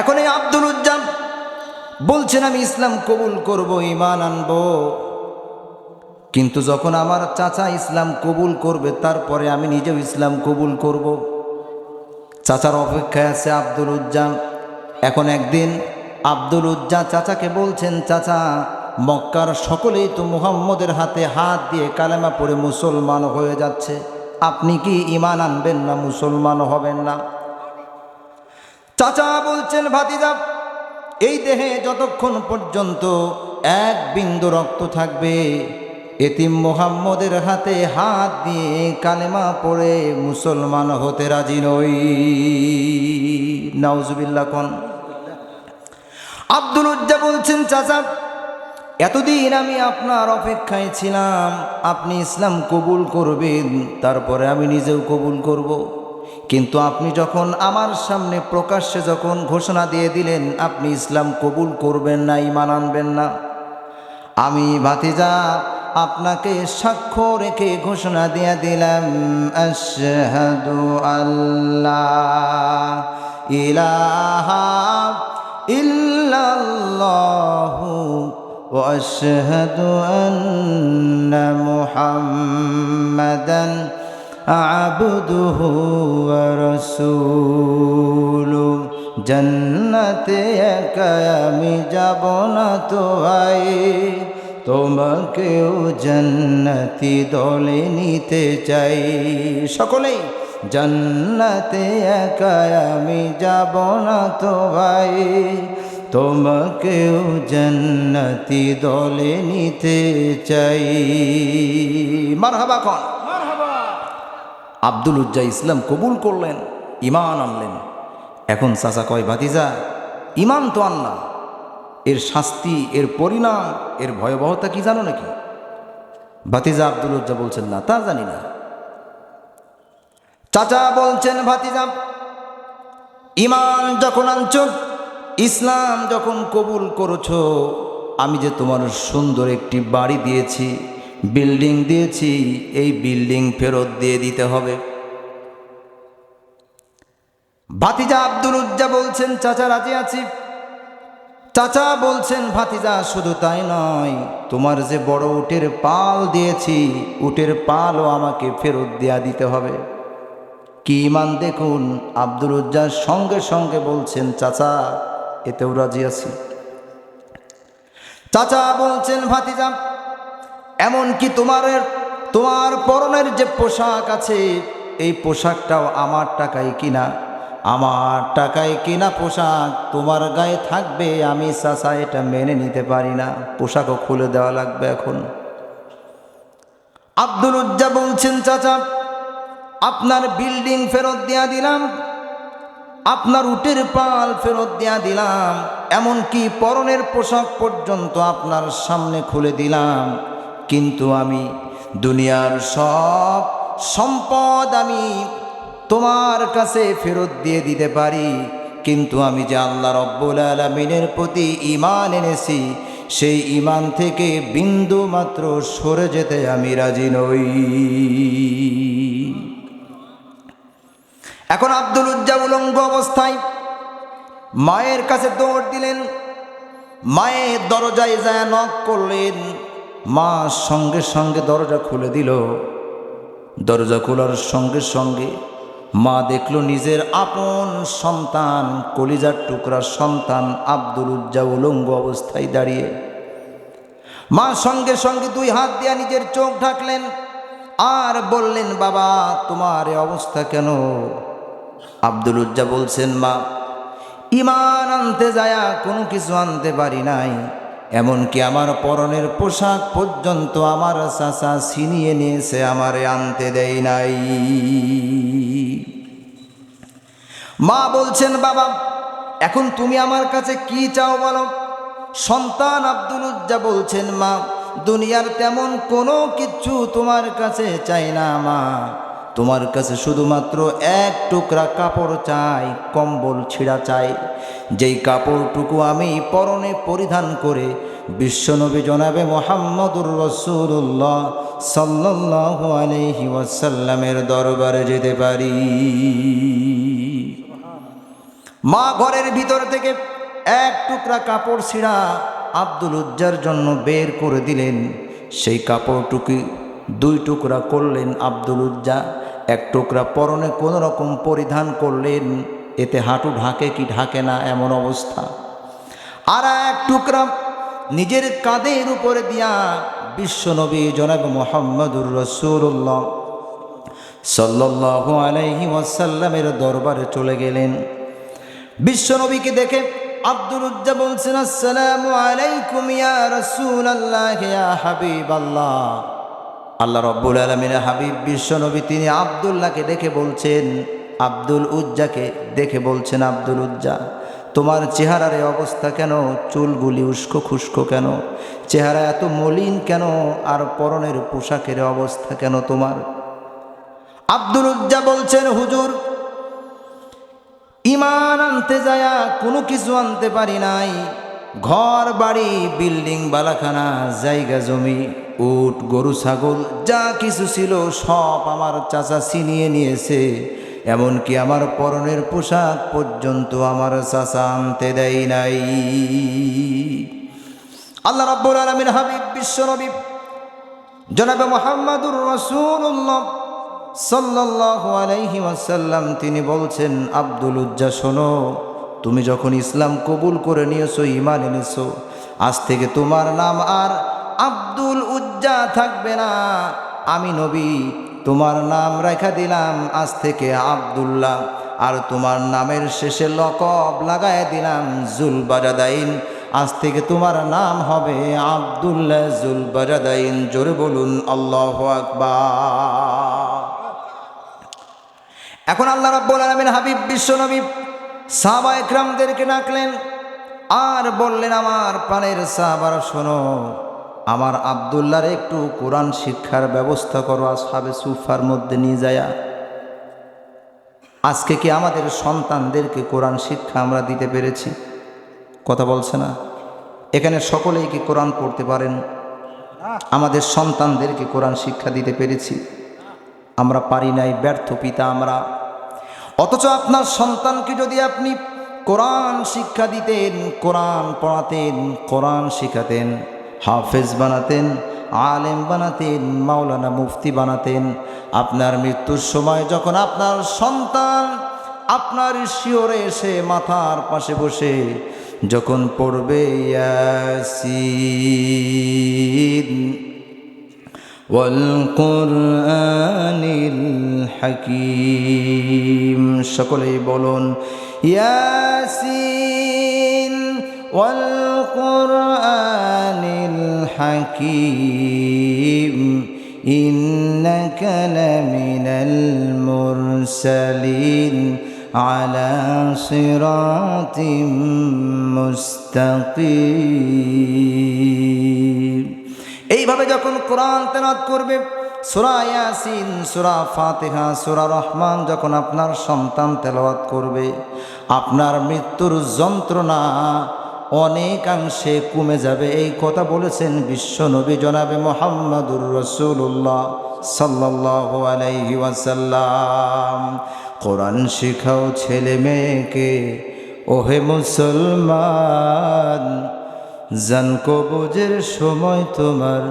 এখন এই আব্দুল উজ্জা বলছেন আমি ইসলাম কবুল করব, ঈমান আনব। কিন্তু যখন আমার চাচা ইসলাম কবুল করবে তারপরে আমি নিজেও ইসলাম কবুল করব। চাচার অপেক্ষায় আছে আব্দুল উজ্জা। এখন একদিন আব্দুল উজ্জা চাচাকে বলছেন, চাচা মক্কার সকলেই তো মুহাম্মদের হাতে হাত দিয়ে কালেমা পড়ে মুসলমান হয়ে যাচ্ছে, আপনি কি ঈমান আনবেন না, মুসলমান হবেন না? চাচা বলছেন, ভাতিজা এই দেহে যতক্ষণ পর্যন্ত এক বিন্দু রক্ত থাকবে এতিম মুহাম্মদের হাতে হাত দিয়ে কালেমা পড়ে মুসলমান হতে রাজি নই। নাউজুবিল্লাহ কোন। আব্দুল উজ্জা বলছেন, চাচা এতদিন আমি আপনার অপেক্ষায় ছিলাম, আপনি ইসলাম কবুল করবেন, তারপরে আমি নিজেও কবুল করব। কিন্তু আপনি যখন আমার সামনে প্রকাশ্যে যখন ঘোষণা দিয়ে দিলেন আপনি ইসলাম কবুল করবেন না, ঈমান আনবেন না, আমি ভাতিজা আপনাকে সাক্ষ্য রেখে ঘোষণা দিয়ে দিলাম, আশহাদু আল্লাহ ইলাহা ইল্লাল্লাহু ওয়া আশহাদু আন্না মুহাম্মাদান আবদুহু ওয়া রাসূলুহু। জান্নাতে একা আমি যাব না তো ভাই, তোমাকেও জান্নাতি দলে নিতে চাই। সকলেই জান্নাতে একা আমি যাব না তো ভাই, তোমাকেও জান্নাতি দলে নিতে চাই। মারহাবা কোন। আব্দুল উজ্জা ইসলাম কবুল করলেন, ঈমান আনলেন। এখন চাচা কয়, ভাতিজা ঈমান তো আনলাম, এর শাস্তি, এর পরিণাম, এর ভয়াবহতা কি জানো নাকি? ভাতিজা আব্দুল উজ্জা বলছেন, না তা জানি না। চাচা বলছেন, ভাতিজা ঈমান যখন আনছো, ইসলাম যখন কবুল করেছো, আমি যে তোমার সুন্দর একটি বাড়ি দিয়েছি, বিল্ডিং দিয়েছি, এই বিল্ডিং ফেরত দিয়ে দিতে হবে। ভাতিজা আব্দুল উজ্জা বলছেন, চাচা রাজি আছি। চাচা বলছেন, ভাতিজা শুধু তাই নয়, তোমার যে বড় উটের পাল দিয়েছি, উটের পালও আমাকে ফেরত দেয়া দিতে হবে। কি ঈমান দেখুন! আব্দুল উজ্জার সঙ্গে সঙ্গে বলছেন, চাচা এতেও রাজি আছি। চাচা বলছেন, ভাতিজা এমনকি তোমার পরনের যে পোশাক আছে, এই পোশাকটাও আমার টাকায় কিনা, আমার টাকায় কিনা পোশাক তোমার গায়ে থাকবে, আমি চাচা এটা মেনে নিতে পারি না, পোশাকও খুলে দেওয়া লাগবে এখন। আব্দুল উজ্জা বলছেন, চাচা আপনার বিল্ডিং ফেরত দেয়া দিলাম, আপনার উটের পাল ফেরত দেয়া দিলাম, এমনকি পরনের পোশাক পর্যন্ত আপনার সামনে খুলে দিলাম, কিন্তু আমি দুনিয়ার সব সম্পদ আমি তোমার কাছে ফেরত দিয়ে দিতে পারি, কিন্তু আমি যে আল্লাহ রব্বুল আলামিনের প্রতি ঈমান এনেছি, সেই ঈমান থেকে বিন্দু মাত্র সরে যেতে আমি রাজি নই। এখন আব্দুল উজ্জা উলঙ্গ অবস্থায় মায়ের কাছে দৌড় দিলেন, মায়ের দরজায় যায় নক করলেন, মা সঙ্গে সঙ্গে দরজা খুলে দিল। দরজা খোলার সঙ্গে সঙ্গে মা দেখলো নিজের আপন সন্তান, কলিজার টুকরা সন্তান আব্দুল উজ্জা উলঙ্গ অবস্থায় দাঁড়িয়ে। মা সঙ্গে সঙ্গে দুই হাত দিয়ে নিজের চোখ ঢাকলেন আর বললেন, বাবা তোমার এই অবস্থা কেন? আব্দুল উজ্জা বলছেন, মা ঈমান আনতে যায়া কোনো কিছু আনতে পারি নাই, এমনকি আমার পরনের পোশাক পর্যন্ত আমার চাচা ছিনিয়ে নিয়েছে, আমারে আনতে দেয় নাই। মা বলছেন, বাবা এখন তুমি আমার কাছে কি চাও বলো? সন্তান আব্দুল উজ্জা বলছেন, মা দুনিয়ার তেমন কোনো কিছু তোমার কাছে চাই না মা, তোমার কাছে শুধুমাত্র এক টুকরা কাপড় চাই, কম্বল ছিঁড়া চাই, যেই কাপড়টুকু আমি পরনে পরিধান করে বিশ্বনবী জনাবে মুহাম্মদুর রাসূলুল্লাহ সাল্লাল্লাহু আলাইহি ওয়াসাল্লামের দরবারে যেতে পারি। মা ঘরের ভিতর থেকে এক টুকরা কাপড় ছিঁড়া আব্দুল উজ্জার জন্য বের করে দিলেন। সেই কাপড়টুকি দুই টুকরা করলেন আব্দুল উজ্জা, এক টুকরা পরনে কোনো রকম পরিধান করলেন, এতে হাঁটু ঢাকে কি ঢাকে না এমন অবস্থা। আর এক টুকরা নিজের কাঁধের উপরে দিয়া বিশ্বনবী জনাব মুহাম্মদুর রাসূলুল্লাহ সাল্লাল্লাহু আলাইহি ওয়াসাল্লামের দরবারে চলে গেলেন। বিশ্বনবীকে দেখে আব্দুল উজ্জা বলছেন, আসসালামু আলাইকুম ইয়া রাসূলুল্লাহ ইয়া হাবিবাল্লাহ। আল্লাহ রাব্বুল আলামিনের হাবিব বিশ্বনবী তিনি আব্দুল্লাহকে দেখে বলছেন, আব্দুল উজ্জাকে দেখে বলছেন, আব্দুল উজ্জা তোমার চেহারার এই অবস্থা কেন? চুলগুলি উস্কো খুস্কো কেন? চেহারা এত মলিন কেন? আর পরনের পোশাকের অবস্থা কেন তোমার? আব্দুল উজ্জা বলছেন, হুজুর ঈমান আনতে যায়া কোনো কিছু আনতে পারি নাই। ঘর বাড়ি বিল্ডিং বালাখানা জায়গা জমি উট গরু ছাগল যা কিছু ছিল সব আমার চাচা ছিনিয়ে নিয়েছে, এমনকি আমার পরনের পোশাক পর্যন্ত আমার চাচা আনতে দেয় নাই। আল্লাহ রাব্বুল আলামিন হাবিব বিশ্বনবী জনাবে মুহাম্মদুর রাসূলুল্লাহ সাল্লাল্লাহু আলাইহি ওয়াসাল্লাম তিনি বলছেন, আব্দুল উজ্জা শোনো, তুমি যখন ইসলাম কবুল করে নিয়েছো, ঈমান এনেছো, আজ থেকে তোমার নাম আর আব্দুল উজ্জা থাকবে না। আমি নবী তোমার নাম রেখা দিলাম আজ থেকে আব্দুল্লাহ, আর তোমার নামের শেষে লকব লাগায় দিলাম জুলবাজাদাইন। আজ থেকে তোমার নাম হবে আব্দুল্লাহ জুলবাজাদাইন। জোরে বলুন আল্লাহু আকবার। এখন আল্লাহ রাব্বুল আলামিন হাবিব বিশ্বনবী সাহাবা একরামদেরকে ডাকলেন আর বললেন, আমার প্রাণের সাহাবারা শোনো, আমার আব্দুল্লাহর একটু কোরআন শিক্ষার ব্যবস্থা করো আসহাবে সুফার মধ্যে নিয়ে যায়া। আজকে কি আমাদের সন্তানদেরকে কোরআন শিক্ষা আমরা দিতে পেরেছি? কথা বলছে না। এখানে সকলেই কি কোরআন পড়তে পারেন? আমাদের সন্তানদেরকে কোরআন শিক্ষা দিতে পেরেছি? আমরা পারি নাই, ব্যর্থ পিতা আমরা। অথচ আপনার সন্তানকে যদি আপনি কোরআন শিক্ষা দিতেন, কোরআন পড়াতেন, কোরআন শিখাতেন, হাফেজ বানাতেন, আলেম বানাতেন, মাওলানা মুফতি বানাতেন, আপনার মৃত্যুর সময় যখন আপনার সন্তান আপনার শিওরে এসে মাথার পাশে বসে যখন পড়বে ইয়াসিন ওয়াল কুরআনিল হাকীম, সকলেই বলুন ইয়াসিন ওয়াল কুরআনিল হাকীম ইন্নাকা লামিনাল মুরসালিন আলা সিরাতিম মুস্তাকিম। এইভাবে যখন কোরআন তেলাওয়াত করবে, সূরা ইয়াসিন, সূরা ফাতিহা, সূরা রহমান যখন আপনার সন্তান তেলাওয়াত করবে, আপনার মৃত্যুর যন্ত্রণা অনেকাংশে কমে যাবে। এই কথা বলেছেন বিশ্বনবী জনাবে মুহাম্মদুর রাসূলুল্লাহ সাল্লাল্লাহু আলাইহি ওয়াসাল্লাম। কোরআন শিখাও ছেলে মেয়েকে, ওহে মুসলমান, জান কবজের সময় তোমার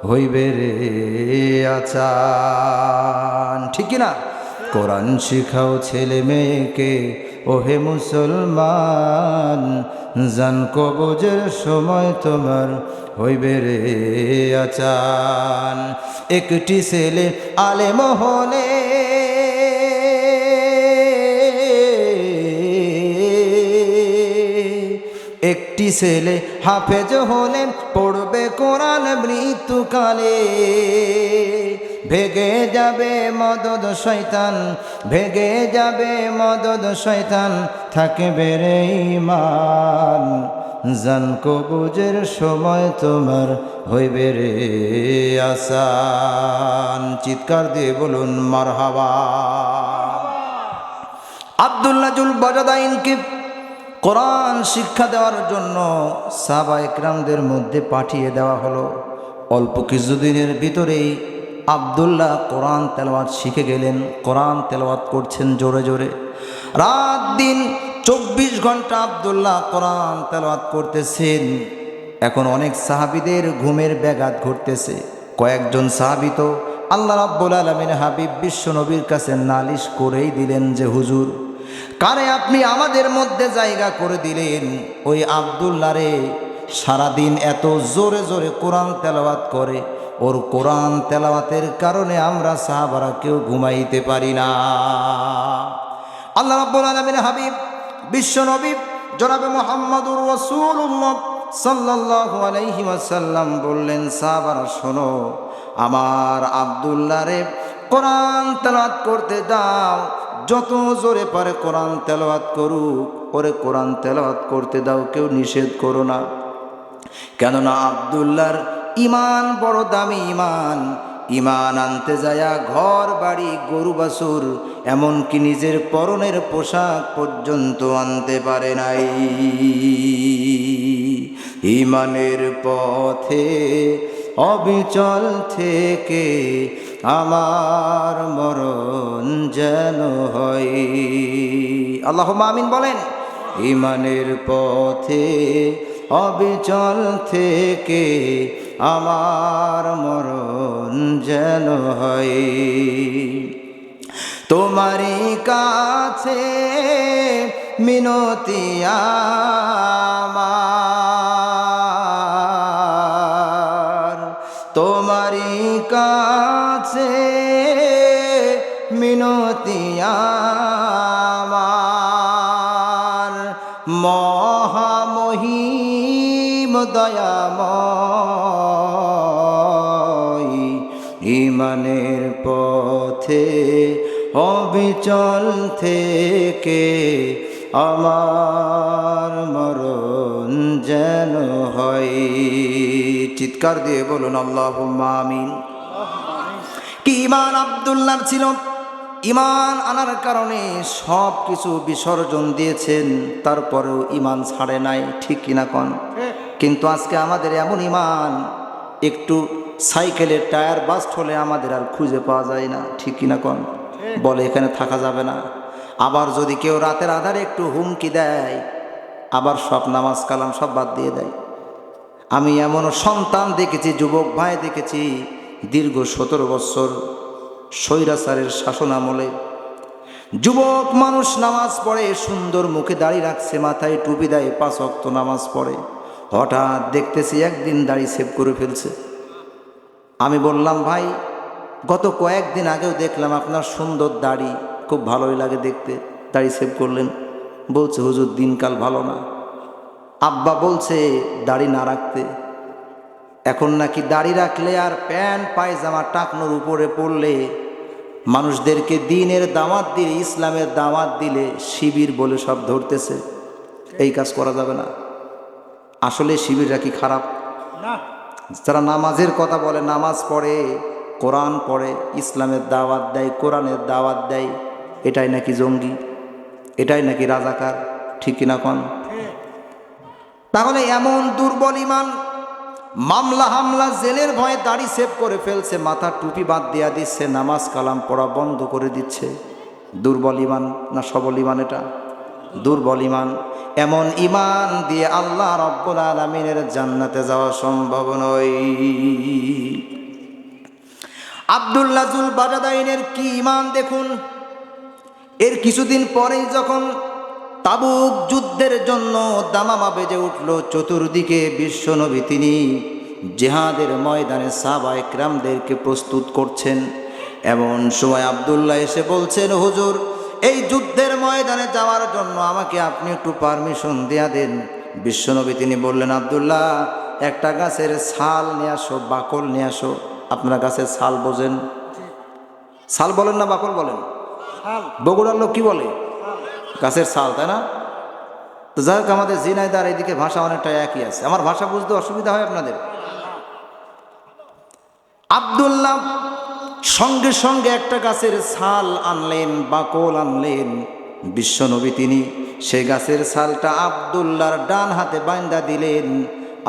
হইবে রে আচান। ঠিক না? কোরআন শিখাও ছেলে মেয়েকে, ওহে মুসলমান, জান কবজের সময় তোমার হইবে রে আচান। একটি ছেলে আলেম হলে একটি ছেলে হাফেজ হলে পড়বে কোরআন মৃত্যুকালে। ভেগে যাবে মদদ শয়তান, ভেগে যাবে মদদ শয়তান, থাকবে রে ঈমান, জান কবজের সময় তোমার হইবে রে আসান। চিৎকার দিয়ে বলুন মারহাবা। আব্দুল্লাহ জুলবাজাদাইনকে কোরআন শিক্ষা দেওয়ার জন্য সাহাবা একরামদের মধ্যে পাঠিয়ে দেওয়া হলো। অল্প কিছুদিনের ভিতরেই আব্দুল্লাহ কোরআন তেলাওয়াত শিখে গেলেন। কোরআন তেলাওয়াত করছেন জোরে জোরে, রাত দিন 24 ঘন্টা আব্দুল্লাহ কোরআন তেলাওয়াত করতেছেন। এখন অনেক সাহাবীদের ঘুমের ব্যাঘাত ঘটতেছে। কয়েকজন সাহাবী তো আল্লাহ রাব্বুল আলামিন হাবিব বিশ্ব নবীর কাছে নালিশ করেই দিলেন যে হুজুর, কারে আপনি আমাদের মধ্যে জায়গা করে দিলেন? ওই আব্দুল্লাহ রে সারাদিন এত জোরে জোরে কোরআন তেলাওয়াত করে, ওর কোরআন তেলাওয়াতের কারণে আমরা সাহাবারা কেউ ঘুমাইতে পারি না। আল্লাহ রাব্বুল আলামিন হাবিব বিশ্ব নবী জনাবে মুহাম্মদুর রাসূলুল্লাহ সাল্লাল্লাহু আলাইহি ওয়াসাল্লাম বললেন, সাহাবারা শোনো, আমার আব্দুল্লাহ রে কোরআন তেলাওয়াত করতে দাও, যত জোরে পারে কোরআন তেলাওয়াত করুক, ওরে কোরআন তেলাওয়াত করতে দাও, কেউ নিষেধ করো না। কেননা আব্দুল্লাহর ইমান বড় দামি ইমান, ইমান আনতে যায়া ঘর বাড়ি গরু বাছুর এমনকি নিজের পরনের পোশাক পর্যন্ত আনতে পারে নাই। ইমানের পথে অবিচল থেকে আমার মরণ যেন হয়। আল্লাহুম্মা আমিন বলেন। ইমানের পথে অবিচল থেকে আমার মরণ যেন হয়। তোমারই কাছে মিনতি আমার, তোমারই কাছে মিনতি আমার, মহামহিম দয়াময়, ইমানের পথে অবিচল থেকে আমার মরণ যেন হয়। চিৎকার দিয়ে বলুন আল্লাহুম্মা আমিন। কি ইমান আব্দুল্লাহর ছিল! ইমান আনার কারণে সব কিছু বিসর্জন দিয়েছেন, তারপরেও ইমান ছাড়ে নাই। ঠিক কিনা কন? কিন্তু আজকে আমাদের এমন ইমান, একটু সাইকেলের টায়ার বাস্ট হলে আমাদের আর খুঁজে পাওয়া যায় না। ঠিক কিনা কন? বলে এখানে থাকা যাবে না। আবার যদি কেউ রাতের আধারে একটু হুমকি দেয়, আবার সব নামাজ কালাম সব বাদ দিয়ে দেয়। আমি এমনও সন্তান দেখেছি, যুবক ভাই দেখেছি, দীর্ঘ 17 বছর স্বৈরাচারের শাসন আমলে যুবক মানুষ নামাজ পড়ে, সুন্দর মুখে দাড়ি রাখছে, মাথায় টুপি দেয়, 5 ওয়াক্ত নামাজ পড়ে। হঠাৎ দেখতেছি একদিন দাড়ি সেভ করে ফেলছে। আমি বললাম, ভাই গত কয়েকদিন আগেও দেখলাম আপনার সুন্দর দাড়ি, খুব ভালোই লাগে দেখতে, দাড়ি সেভ করলেন। বলছে হুজুর দিনকাল ভালো না। আব্বা বলছে দাড়ি না রাখতে। এখন নাকি দাড়ি রাখলে আর প্যান্ট পায়জামা টাকনোর উপরে পড়লে মানুষদেরকে দিনের দাওয়াত দিলে, ইসলামের দাওয়াত দিলে শিবির বলে সব ধরতেছে। এই কাজ করা যাবে না। আসলে শিবিররা কি খারাপ না? যারা নামাজের কথা বলে, নামাজ পড়ে, কোরআন পড়ে, ইসলামের দাওয়াত দেয়, কোরআনের দাওয়াত দেয়, এটাই নাকি জঙ্গি, এটাই নাকি রাজাকার। ঠিক কিনা কন? তাহলে এমন দুর্বল ইমান, মামলা হামলা জেলের ভয়ে দাড়ি সেভ করে ফেলছে, মাথা টুপি বাদ দিয়া দিচ্ছে, নামাজ কালাম পড়া বন্ধ করে দিচ্ছে। দুর্বল ইমান না সবল ইমান? এটা দুর্বল ইমান। এমন ইমান দিয়ে আল্লাহ রাব্বুল আলামিনের জান্নাতে যাওয়া সম্ভব নয়। আব্দুল্লাহ জুল বাজাদাইনের কি ইমান দেখুন। এর কিছুদিন পরেই যখন তাবুক যুদ্ধের জন্য দামামা বেজে উঠল, চতুর্দিকে বিশ্বনবী তিনি জিহাদের ময়দানে সাহাবায়ে কেরামদেরকে প্রস্তুত করছেন। এমন সময় আব্দুল্লাহ এসে বলছেন, হুজুর এই যুদ্ধের ময়দানে যাওয়ার জন্য আমাকে আপনি একটু পারমিশন দেয়া দেন। বিশ্বনবী তিনি বললেন, আব্দুল্লাহ একটা গাছের ছাল নিয়ে আসো, বাকল নিয়ে আসো। আপনারা গাছের ছাল বোঝেন? ছাল বলেন না বাকল বলেন? বগুড়ার লোক কি বলে? গাছের ছাল, তাই না? তো যাই হোক, আমাদের ঝিনাইদার এইদিকে ভাষা অনেকটা একই আছে। আমার ভাষা বুঝতে অসুবিধা হয় আপনাদের? আব্দুল্লাহ সঙ্গে সঙ্গে একটা গাছের ছাল আনলেন, বাকল আনলেন। বিশ্বনবী তিনি সেই গাছের ছালটা আব্দুল্লাহর ডান হাতে বাইন্ধা দিলেন,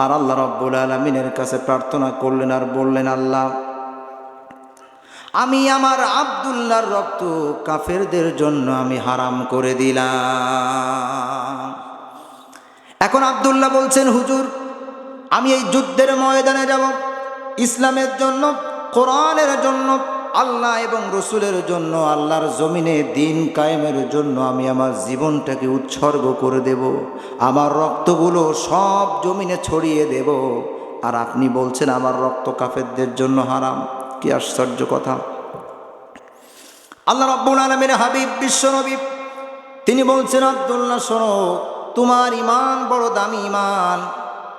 আর আল্লাহ রাব্বুল আলামিনের কাছে প্রার্থনা করলেন আর বললেন, আল্লাহ আমি আমার আব্দুল্লাহর রক্ত কাফেরদের জন্য আমি হারাম করে দিলাম। এখন আব্দুল্লাহ বলছেন, হুজুর আমি এই যুদ্ধের ময়দানে যাব, ইসলামের জন্য, কোরআনের জন্য, আল্লাহ এবং রসুলের জন্য, আল্লাহর জমিনে দিন কায়েমের জন্য আমি আমার জীবনটাকে উৎসর্গ করে দেব, আমার রক্তগুলো সব জমিনে ছড়িয়ে দেব, আর আপনি বলছেন আমার রক্ত কাফেরদের জন্য হারাম। কি আশ্চর্য কথা! আল্লাহ রাব্বুল আলামিনের হাবিব বিশ্বনবী তিনি বলছেন, আব্দুল্লাহ শোনো, তোমার ইমান বড় দামি ইমান,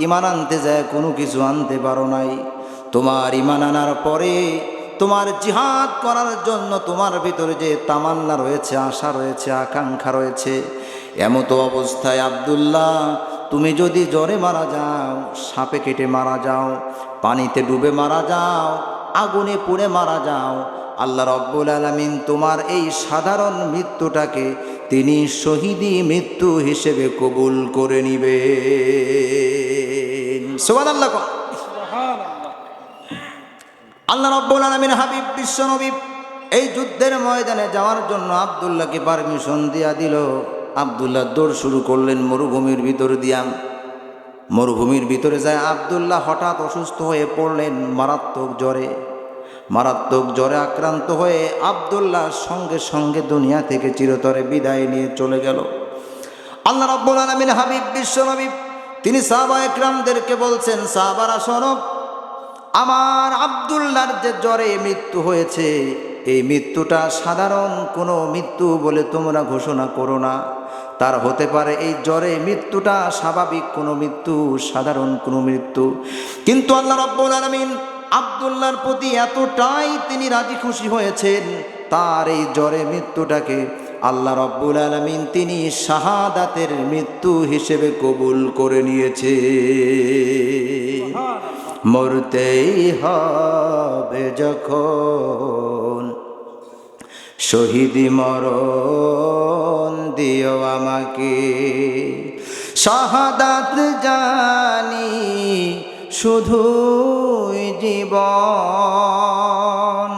ইমান আনতে যায় কোনো কিছু আনতে পারো নাই। তোমার ইমান আনার পরে তোমার জিহাদ করার জন্য তোমার ভিতরে যে তামান্না রয়েছে, আশা রয়েছে, আকাঙ্ক্ষা রয়েছে, এমতো অবস্থায় আব্দুল্লাহ তুমি যদি জ্বরে মারা যাও, সাপে কেটে মারা যাও, পানিতে ডুবে মারা যাও, আগুনে পুড়ে মারা যাও, আল্লাহ রাব্বুল আলামিন তোমার এই সাধারণ মৃত্যুটাকে তিনি শহীদি মৃত্যু হিসেবে কবুল করে নিবেন। সুবহানাল্লাহ। আল্লাহ রাব্বুল আলামিন হাবিব বিশ্বনবী এই যুদ্ধের ময়দানে যাওয়ার জন্য আব্দুল্লাহকে পারমিশন দিয়া দিল। আব্দুল্লাহ দৌড় শুরু করলেন মরুভূমির ভিতর দিয়া। মরুভূমির ভিতরে যায় আব্দুল্লাহ হঠাৎ অসুস্থ হয়ে পড়লেন মারাত্মক জ্বরে আক্রান্ত হয়ে আব্দুল্লাহ সঙ্গে সঙ্গে দুনিয়া থেকে চিরতরে বিদায় নিয়ে চলে গেল। আল্লাহ রাব্বুল আলামিন হাবিব বিশ্বনবী তিনি সাহাবায়ে কিরামদেরকে বলছেন, সাহাবারা শোনো, আমার আব্দুল্লাহর যে জ্বরে মৃত্যু হয়েছে, এই মৃত্যুটা সাধারণ কোনো মৃত্যু বলে তোমরা ঘোষণা করো না। তার হতে পারে এই জ্বরে মৃত্যুটা স্বাভাবিক কোনো মৃত্যু, সাধারণ কোনো মৃত্যু, কিন্তু আল্লাহ রাব্বুল আলামিন আব্দুল্লাহর প্রতি এতটাই তিনি রাজি খুশি হয়েছেন, তার এই জ্বরে মৃত্যুটাকে আল্লাহ রাব্বুল আলামিন তিনি শাহাদাতের মৃত্যু হিসেবে কবুল করে নিয়েছে। মরতেই হবে যখন শহীদি মরণ দিও আমাকে, শাহাদাত জানি শুধুই জীবন,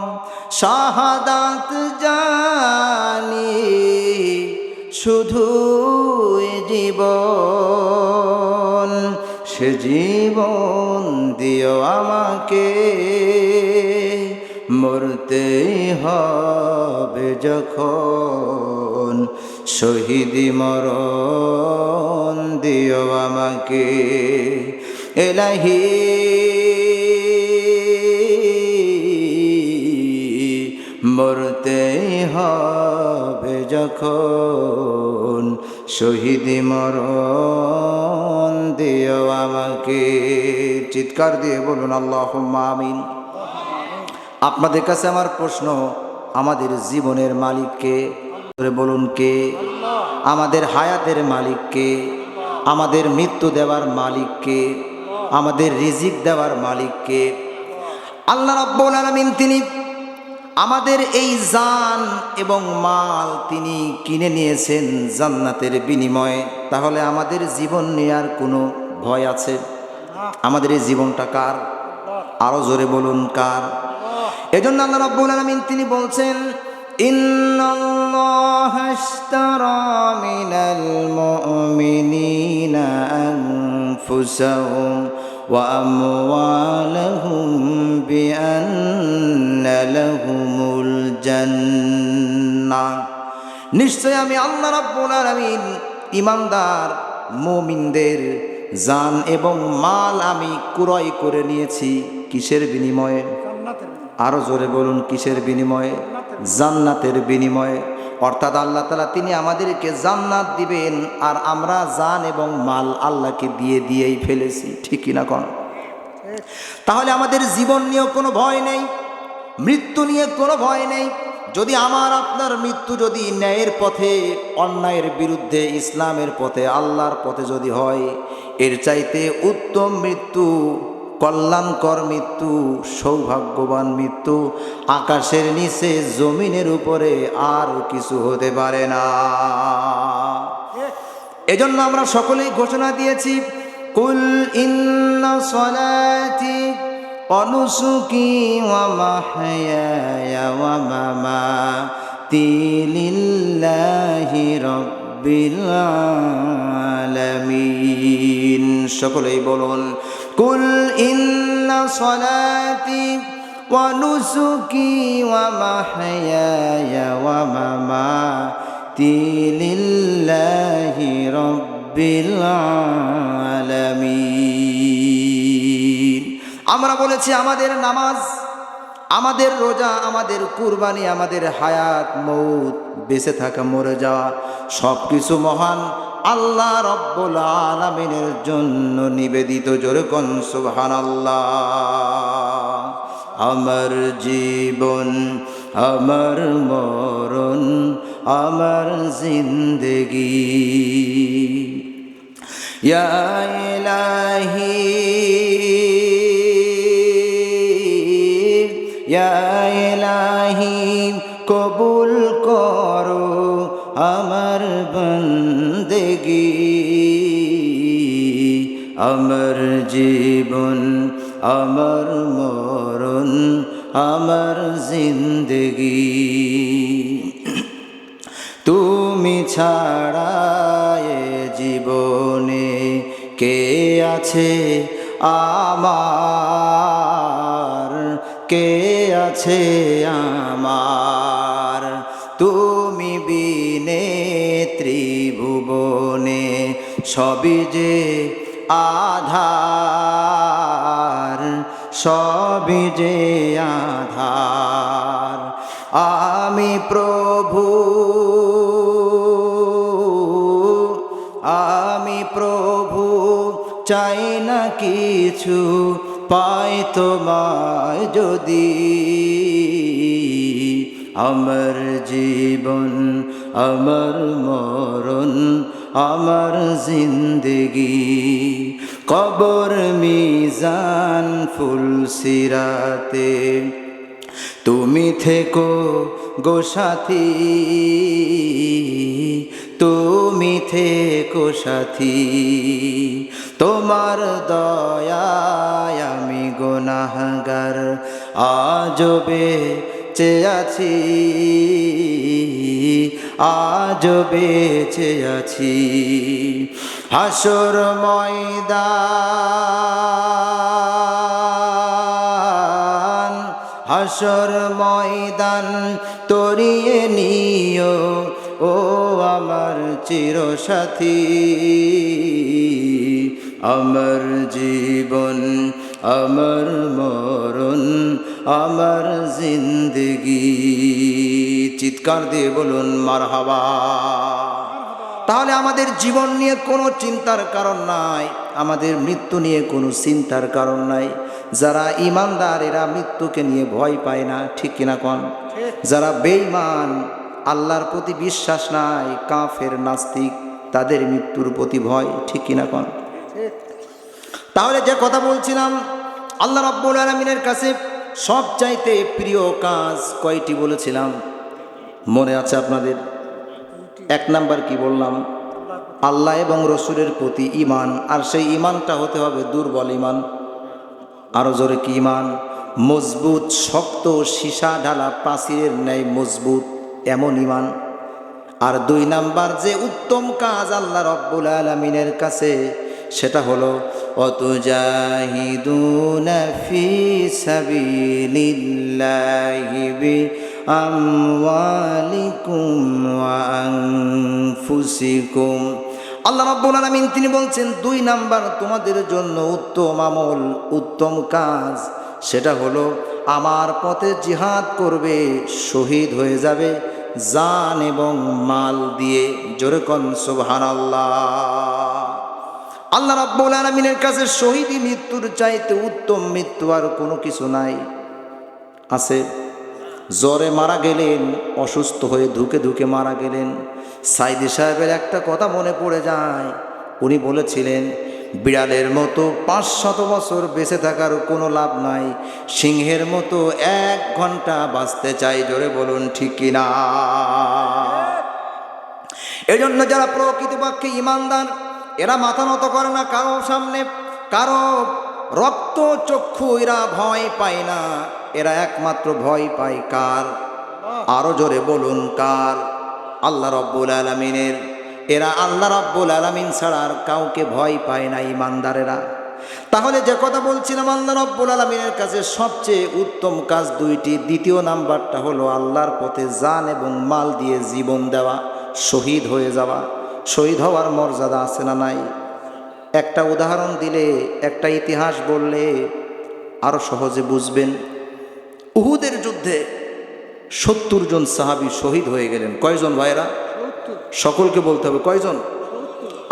শাহাদাত জানি শুধুই জীবন, সে জীবন দিও আমাকে, মরতেই হবে যখন শহীদি মরণ দিও আমাকে। এলাহি মরতেই হবে যখন শহীদি মরণ দিও আমাকে। চিৎকার দিয়ে বলুন আল্লাহুম্মা আমিন। আপনাদের কাছে আমার প্রশ্ন, আমাদের জীবনের মালিক কে? বলুন কে? আমাদের হায়াতের মালিক কে? আমাদের মৃত্যু দেওয়ার মালিক কে? আমাদের রিজিক দেওয়ার মালিক কে? আল্লাহ রাব্বুল আলামিন তিনি আমাদের এই জান এবং মাল তিনি কিনে নিয়েছেন জান্নাতের বিনিময়ে। তাহলে আমাদের জীবন নেয়ার কোনো ভয় আছে? আমাদের এই জীবনটা কার? আরো জোরে বলুন কার? এজন্য আল্লাহ রাব্বুল আলামিন তিনি বলছেন, ইন্নাল্লাহা আশতারা মিনাল মুমিনিনা আনফুসাহুম ওয়া আমওয়ালাহুম বিআন্না লাহুমুল জান্নাহ। নিশ্চয় আমি আল্লাহ রাব্বুল আলামিন ঈমানদার মুমিনদের জান এবং মাল আমি ক্রয় করে নিয়েছি। কিসের বিনিময়ে? আরো জোরে বলুন, কিসের বিনিময়ে? জান্নাতের বিনিময়ে। অর্থাৎ আল্লাহ তাআলা তিনি আমাদেরকে জান্নাত দিবেন, আর আমরা জান এবং মাল আল্লাহকে দিয়েই ফেলেছি। ঠিক কিনা কোন? তাহলে আমাদের জীবন নিয়ে কোনো ভয় নেই, মৃত্যু নিয়ে কোনো ভয় নেই। যদি আমার আপনার মৃত্যু যদি ন্যায়ের পথে, অন্যায়ের বিরুদ্ধে, ইসলামের পথে, আল্লাহর পথে যদি হয়, এর চাইতে উত্তম মৃত্যু, কল্যাণকর মৃত্যু, সৌভাগ্যবান মৃত্যু আকাশের নিচে জমিনের উপরে আর কিছু হতে পারে না। এজন্য আমরা সকলেই ঘোষণা দিয়েছি, কুল ইন্না সলাতি ونسكي ومحياي ومماتي لله رب العالمين সকলেই বলুন কুল ইন্না صلاتي ونسكي ومحياي ومماتي لله رب العالمين আমরা বলেছি আমাদের নামাজ, আমাদের রোজা, আমাদের কুরবানি, আমাদের হায়াত মৌত, বেঁচে থাকা মরে যাওয়া সব কিছু মহান আল্লাহ রব্বুল আলামিনের জন্য নিবেদিত। জোরে কোন সুবহানাল্লাহ। আমার জীবন, আমার মরণ, আমার জিন্দেগি ইয়া ইলাহি ইয়া ইলাহি কবুল করো আমার বন্দেগি। আমার জীবন, আমার মরণ, আমার জিন্দেগি তুমি ছাড়া এ জীবনে কে আছে আমার, কে আছে আমার। তুমি বিনে ত্রিভুবনে সবই যে আধার, সবই যে আধার। আমি প্রভু, আমি প্রভু চাই না কিছু, পাই তোমায় যদি। আমার জীবন, আমার মরণ, আমার জিন্দেগি কবর মিজান ফুলসিরাতে তুমি থেকো গো সাথী, তুমি থেকো সাথী। তোমার দয়ায় আমি গুনাহগার আজও বেঁচে আছি, আজও বেঁচে আছি। হাসর ময়দান, হাসর ময়দান তরিয়ে নিও ও আমার চিরসাথী। আমার জীবন, আমার মরণ, আমার জিন্দেগি চিৎকার দিয়ে বলুন মারহাবা। তাহলে আমাদের জীবন নিয়ে কোনো চিন্তার কারণ নাই, আমাদের মৃত্যু নিয়ে কোনো চিন্তার কারণ নাই। যারা ঈমানদার এরা মৃত্যুকে নিয়ে ভয় পায় না, ঠিক কিনা কোন? যারা বেঈমান, আল্লাহর প্রতি বিশ্বাস নাই, কাফের নাস্তিক, তাদের মৃত্যুর প্রতি ভয়, ঠিক কিনা কোন? তাহলে যে কথা বলছিলাম, আল্লাহ রাব্বুল আলামিনের কাছে সবচাইতে প্রিয় কাজ কয়টি বলেছিলাম মনে আছে আপনাদের? এক নাম্বার কি বললাম? আল্লাহ এবং রসুলের প্রতি ঈমান। আর সেই ঈমানটা হতে হবে দুর্বল ঈমান। আরো জোরে কি ঈমান? মজবুত, শক্ত, সীসা ঢালা প্রাচীরের ন্যায় মজবুত, এমন ঈমান। আর দুই নাম্বার যে উত্তম কাজ আল্লাহ রাব্বুল আলামিনের কাছে, সেটা হলো অতুজাহিদুনা ফি সাবিলিল্লাহি বিআমওয়ালিকুম ওয়া আনফুসিকুম। আল্লাহ রাব্বুল আলামিন তিনি বলছেন দুই নাম্বার তোমাদের জন্য উত্তম আমল, উত্তম কাজ, সেটা হলো আমার পথে জিহাদ করবে, শহীদ হয়ে যাবে জান এবং মাল দিয়ে। জোরে কোন সুবহানাল্লাহ। আল্লাহ রাব্বুল আলামিনের কাছে শহীদি মৃত্যুর চাইতে উত্তম মৃত্যু আর কোনো কিছু নাই। আছে? জ্বরে মারা গেলেন, অসুস্থ হয়ে ধুকে ধুকে মারা গেলেন। সাইদি সাহেবের একটা কথা মনে পড়ে যায়, উনি বলেছিলেন বিড়ালের মতো 500 বছর বেঁচে থাকার কোনো লাভ নাই, সিংহের মতো 1 ঘন্টা বাঁচতে চাই। জোরে বলুন ঠিক কিনা? এজন্য যারা প্রকৃতপক্ষে ঈমানদার, এরা মাথা নত করে না কারো সামনে, কারো রক্ত চক্ষু এরা ভয় পায় না, এরা একমাত্র ভয় পায় কার? আরো জোরে বলুন কার? আল্লাহ রাব্বুল আলামিনের। এরা আল্লাহ রাব্বুল আলামিন ছাড়া আর কাউকে ভয় পায় না ঈমানদারেরা। তাহলে যে কথা বলছিলাম, আল্লাহ রাব্বুল আলামিনের কাছে সবচেয়ে উত্তম কাজ দুইটি। দ্বিতীয় নাম্বারটা হলো আল্লাহর পথে জান এবং মাল দিয়ে জীবন দেওয়া, শহীদ হয়ে যাওয়া। শহীদ হওয়ার মর্যাদা আছে না নাই? একটা উদাহরণ দিলে, একটা ইতিহাস বললে আরো সহজে বুঝবেন। উহুদের যুদ্ধে 70 জন সাহাবী শহীদ হয়ে গেলেন। কয়জন ভাইরা? সকলকে বলতে হবে কয়জন।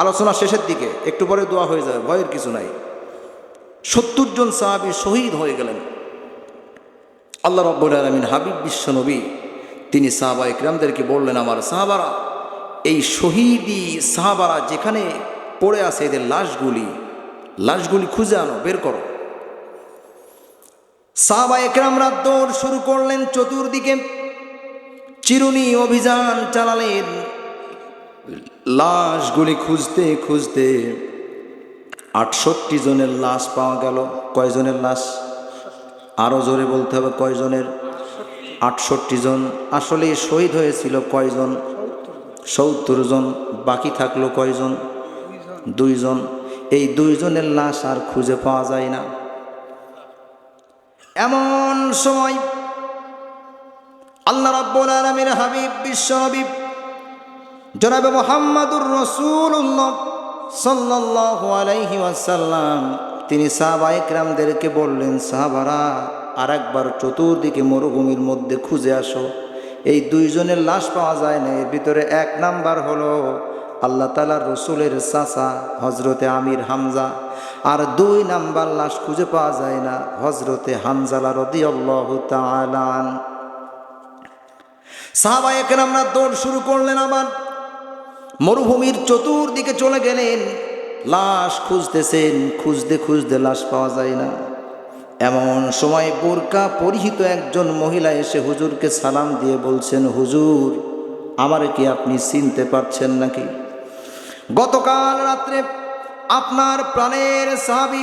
আলোচনা শেষের দিকে, একটু পরে দোয়া হয়ে যাবে, ভয়ের কিছু নাই। 70 জন সাহাবী শহীদ হয়ে গেলেন। আল্লাহ রাব্বুল আলামিন হাবিব বিশ্ব নবী তিনি সাহাবায়ে কিরামদেরকে বললেন, আমার সাহাবারা, এই শহীদি সাহাবারা যেখানে পড়ে আছে এদের লাশগুলি খুঁজে আনো, বের করো। সাহাবায়ে কিরামরা দৌড় শুরু করলেন, চতুর্দিকে চিরুনি অভিযান চালালেন। লাশগুলি খুঁজতে খুঁজতে 68 জনের লাশ পাওয়া গেল। কয়জনের লাশ? আরো জোরে বলতে হবে কয়জনের? 68 জন। আসলে শহীদ হয়েছিল কয়জন? 70 জন। বাকি থাকলো কয়জন? 2 জন। এই 2 জনের লাশ আর খুঁজে পাওয়া যায় না। এমন সময় আল্লাহ রাব্বুল আলামিনের হাবিব বিশ্ব নবী জনাবে মুহাম্মদুর রাসূলুল্লাহ সাল্লাল্লাহু আলাইহি ওয়াসাল্লাম তিনি সাহাবায়ে কিরামদেরকে বললেন, সাহাবারা আরেকবার চতুর্দিকে মরুভূমির মধ্যে খুঁজে আসো। এই 2 জনের লাশ পাওয়া যায় না। এর ভিতরে 1 নাম্বার হলো আল্লাহ তাআলার রসুলের চাচা হযরতে আমির হামজা, আর 2 নাম্বার লাশ খুঁজে পাওয়া যায় না, হযরতে হানজালা রাদিয়াল্লাহু তাআলা আন। সাহাবায়ে কেরামরা দৌড় শুরু করলেন, আবার মরুভূমির চতুর্দিকে চলে গেলেন, লাশ খুঁজতেছেন। খুঁজতে খুঁজতে লাশ পাওয়া যায় না। এমন সময় বোরকা পরিহিত একজন মহিলা এসে হুজুরকে সালাম দিয়ে বলছেন, হুজুর, আমারে কি আপনি চিনতে পারছেন নাকি? গতকাল রাত্রে আপনার প্রাণের সাহাবী,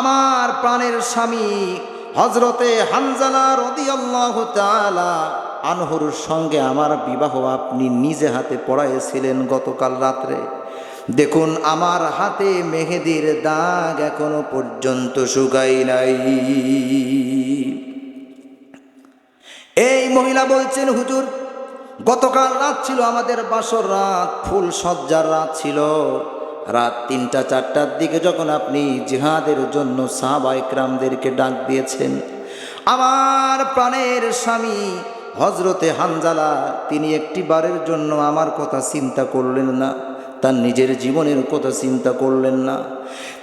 আমার প্রাণের স্বামী হযরতে হানজালা রাদিয়াল্লাহু তাআলা আনহুর সঙ্গে আমার বিবাহ আপনি নিজে হাতে পড়াইছিলেন গতকাল রাত্রে। দেখুন আমার হাতে মেহেদির দাগ এখনো পর্যন্ত শুকাই নাই। এই মহিলা বলছেন, হুজুর, গতকাল রাত ছিল আমাদের বাসর রাত, ফুল সজ্জার রাত ছিল। রাত 3টা-4টার দিকে যখন আপনি জিহাদের জন্য সাহাবায়ে কিরামদেরকে ডাক দিয়েছেন, আমার প্রাণের স্বামী হযরতে হানজালা তিনি একটি বারের জন্য আমার কথা চিন্তা করলেন না, তার নিজের জীবনের কথা চিন্তা করলেন না।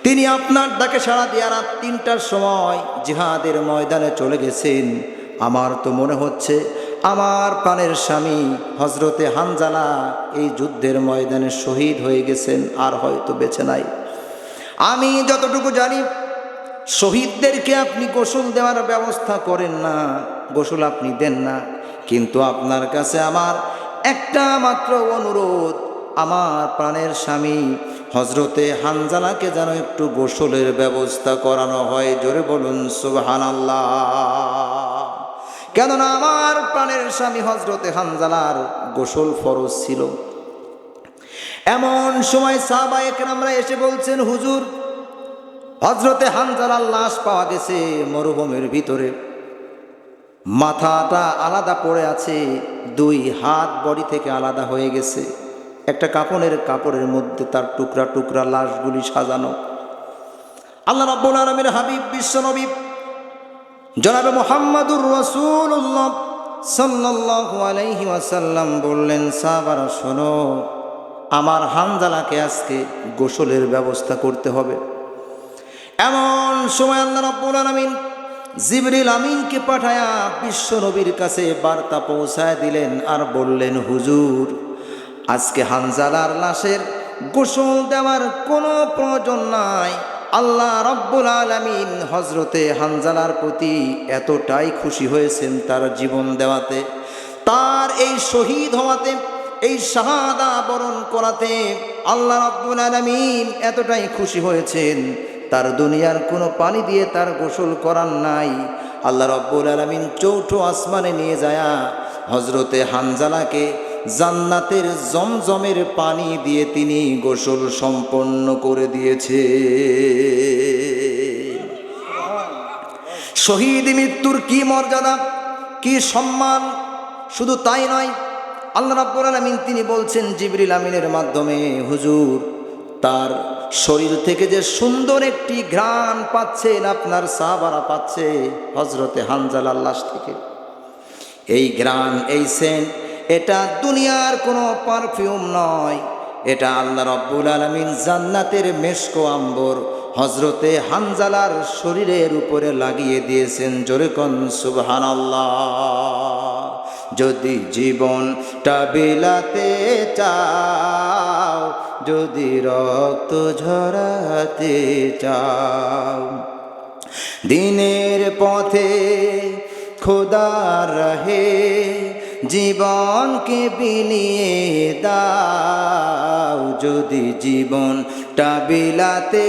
তিনি আপনার ডাকে সাড়া দিয়ে রাত 3টার সময় জিহাদের ময়দানে চলে গেছেন। আমার তো মনে হচ্ছে আমার প্রাণের স্বামী হযরতে হানজালা এই যুদ্ধের ময়দানে শহীদ হয়ে গেছেন, আর হয়তো বেঁচে নাই। আমি যতটুকু জানি, শহীদদেরকে আপনি গোসল দেওয়ার ব্যবস্থা করেন না, গোসল আপনি দেন না। কিন্তু আপনার কাছে আমার একটা মাত্র অনুরোধ, আমার প্রাণের স্বামী হযরতে হানজালাকে যেন একটু গোসলের ব্যবস্থা করানো হয়। জোরে বলুন সুবহানাল্লাহ। কেননা আমার প্রাণের স্বামী হযরতে হানজালার গোসল ফরজ ছিল। এমন সময় সাহাবায়ে কেরামরা এসে বলছেন, হুজুর, হযরতে হানজালার লাশ পাওয়া গেছে মরুভূমির ভিতরে। মাথাটা আলাদা পড়ে আছে, 2 হাত বডি থেকে আলাদা হয়ে গেছে। একটা কাপড়ের মধ্যে তার টুকরা টুকরা লাশগুলি সাজানো। আল্লাহ রাব্বুল আলামিনের হাবিব বিশ্ব নবী জনাবে মুহাম্মদুর রাসূলুল্লাহ সাল্লাল্লাহু আলাইহি ওয়াসাল্লাম বললেন, সাহাবারা শোনো, আমার হানজালাকে আজকে গোসলের ব্যবস্থা করতে হবে। এমন সময় আল্লাহ রাব্বুল আলামিন জিবরিল আমিনকে পাঠায়া বিশ্ব নবীর কাছে বার্তা পৌঁছায় দিলেন, আর বললেন, হুজুর, আজকে হানজালার লাশের গোসল দেওয়ার কোনো প্রয়োজন নাই। আল্লাহ রাব্বুল আলামিন হযরতে হানজালার প্রতি এতটাই খুশি হয়েছেন তার জীবন দেওয়াতে, তার এই শহীদ হওয়াতে, এই শাহাদা বরণ করাতে আল্লাহ রাব্বুল আলামিন এতটাই খুশি হয়েছেন, তার দুনিয়ার কোনো পানি দিয়ে তার গোসল করার নাই। আল্লাহ রাব্বুল আলামিন চৌঠো আসমানে নিয়ে যায়া হযরতে হানজালাকে জান্নাতের জমজমের পানি দিয়ে তিনি গোসল সম্পন্ন করে দিয়েছে। শহীদ মৃত্যুর কি মর্যাদা, কি সম্মান! শুধু তাই নয়, আল্লাহ রাব্বুল আলামিন তিনি বলছেন জিবরিল আমিনের মাধ্যমে, হুজুর তার শরীর থেকে যে সুন্দর একটি ঘ্রাণ পাচ্ছেন, আপনার সাহাবারা পাচ্ছে হযরতে হানজালার লাশ থেকে। এই ঘ্রাণ, এই সেন্ট, এটা দুনিয়ার কোনো পারফিউম নয়, এটা আল্লাহ রাব্বুল আলামিন জান্নাতের মেশকো আম্বর হযরতে হানজালার শরীরের উপরে লাগিয়ে দিয়েছেন। জোরে কোন সুবহানাল্লাহ। যদি জীবনটা বিলাতে চাও, যদি রক্ত ঝরাতে চাও, দিনের পথে খোদার রাহে জীবনকে বিলিয়ে দাও। যদি জীবনটা বিলাতে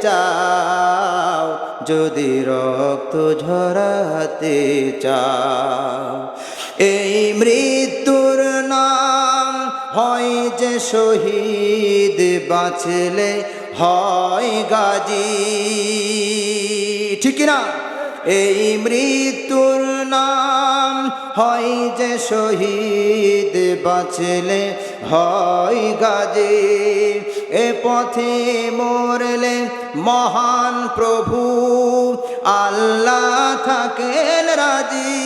চাও, যদি রক্ত ঝরাতে চাও, এই মৃত্যুর নাম হয় যে শহীদ, বাঁচলে হয় গাজী। ঠিক না? এই মৃত্যুর নাম হয় যে শহীদ, বাঁচলে হয় গাজী। এ পথে মরলে মহান প্রভু আল্লাহ থাকেন রাজি।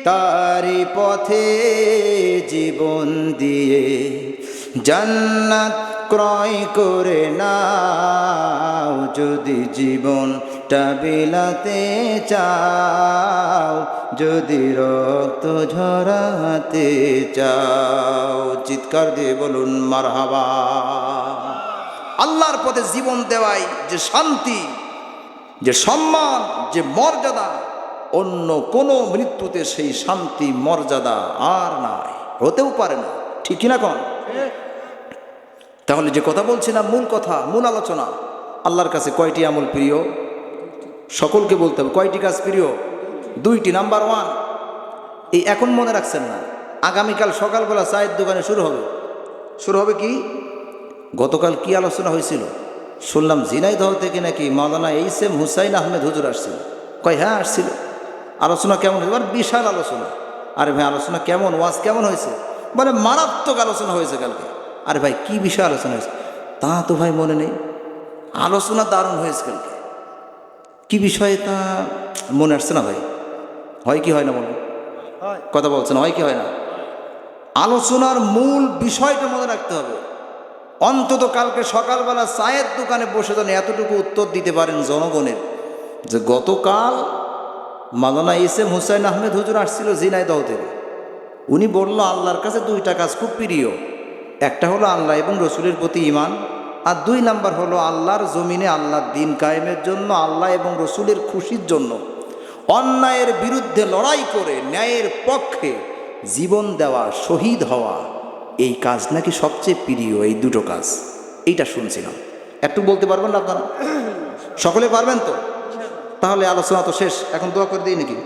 তারি পথে জীবন দিয়ে জান্নাত ক্রয় করে নাও। যদি জীবনটা বিলাতে চাও, যদি রক্ত ঝরাতে চাও, চিৎকার দিয়ে বলুন মারহাবা। আল্লাহর পথে জীবন দেওয়াই যে শান্তি, যে সম্মান, যে মর্যাদা, অন্য কোনো মৃত্যুতে সেই শান্তি মর্যাদা আর নাই, হতেও পারে না। ঠিক কিনা কোন? তাহলে যে কথা বলছিলাম, মূল কথা, মূল আলোচনা, আল্লাহর কাছে কয়টি আমল প্রিয়? সকলকে বলতে হবে কয়টি কাজ প্রিয়? দুইটি। নাম্বার ওয়ান, এই এখন মনে রাখছেন না, আগামীকাল সকালবেলা চায়ের দোকানে শুরু হবে কি? গতকাল কি আলোচনা হয়েছিল শুনলাম, ঝিনাইদহ থেকে নাকি মাওলানা এইচ.এম. হুসাইন আহমেদ হুজুর আসছিল। কয় হ্যাঁ আসছিল। আলোচনা কেমন হয়েছে? বিশাল আলোচনা। আরে ভাই আলোচনা কেমন, ওয়াজ কেমন হয়েছে? মানে মারাত্মক আলোচনা হয়েছে কালকে। আরে ভাই কি বিষয় আলোচনা হয়েছে তা তো ভাই মনে নেই। আলোচনা দারুণ হয়েছে কালকে। কি বিষয়ে তা মনে আসছে না ভাই। হয় কি হয় না? মনে কথা বলছেন, হয় কি হয় না? আলোচনার মূল বিষয়টা মনে রাখতে হবে। অন্তত কালকে সকালবেলা চায়ের দোকানে বসে যেন এতটুকু উত্তর দিতে পারেন জনগণের, যে গতকাল মাওলানা এইচ.এম. হুসাইন আহমেদ হুজুর আসছিল ঝিনাইদহ থেকে। উনি বলল আল্লাহর কাছে দুইটা কাজ খুব প্রিয়। একটা হলো আল্লাহ এবং রসুলের প্রতি ঈমান, আর দুই নাম্বার হলো আল্লাহর জমিনে আল্লাহর দিন কায়েমের জন্য, আল্লাহ এবং রসুলের খুশির জন্য অন্যায়ের বিরুদ্ধে লড়াই করে ন্যায়ের পক্ষে জীবন দেওয়া, শহীদ হওয়া, এই কাজ নাকি সবচেয়ে প্রিয়। এই দুটো কাজ, এইটা শুনছিলাম। একটু বলতে পারবেন না আপনারা? সকলে পারবেন তো? তাহলে আলোচনা তো শেষ, এখন দোয়া করে দিই নাকি?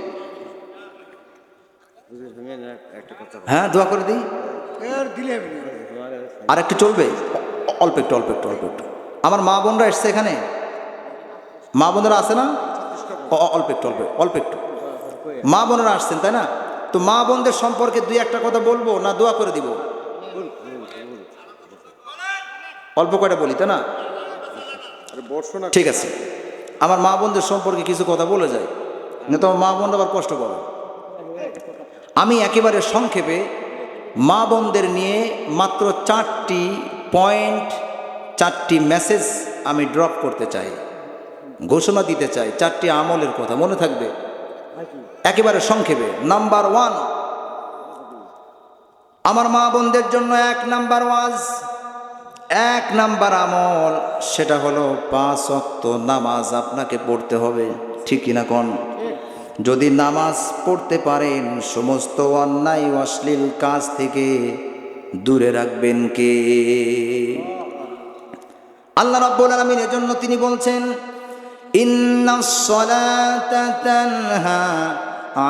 হ্যাঁ দোয়া করে দিই। আর একটু চলবে? অল্প একটু। আমার মা বোনরা এসছে এখানে, মা বোনেরা আছে না? অল্প একটু মা বোনেরা আসছেন, তাই না? তো মা বোনদের সম্পর্কে দুই একটা কথা বলবো না দোয়া করে দিব? অল্প কয়টা বলি, তাই না? ঠিক আছে, আমার মা বোনদের সম্পর্কে কিছু কথা বলে যায়, না তো মা বোনরা আবার কষ্ট পাবে। আমি একেবারে সংক্ষেপে মা বোনদের নিয়ে মাত্র 4টি পয়েন্ট, 4টি মেসেজ আমি ড্রপ করতে চাই, ঘোষণা দিতে চাই। 4টি আমলের কথা মনে থাকবে, একেবারে সংক্ষেপে। নাম্বার 1, আমার মা বোনদের জন্য 1 নাম্বার ওয়াজ, 1 নাম্বার আমল, সেটা হলো 5 ওয়াক্ত নামাজ আপনাকে পড়তে হবে। ঠিক কিনা কোন? যদি নামাজ পড়তে পারেন, সমস্ত অন্যায় অশ্লীল কাজ থেকে দূরে রাখবেন কে? আল্লাহ রাব্বুল আলামিন এজন্য তিনি বলছেন, ইন্নাস সালাতা তানহা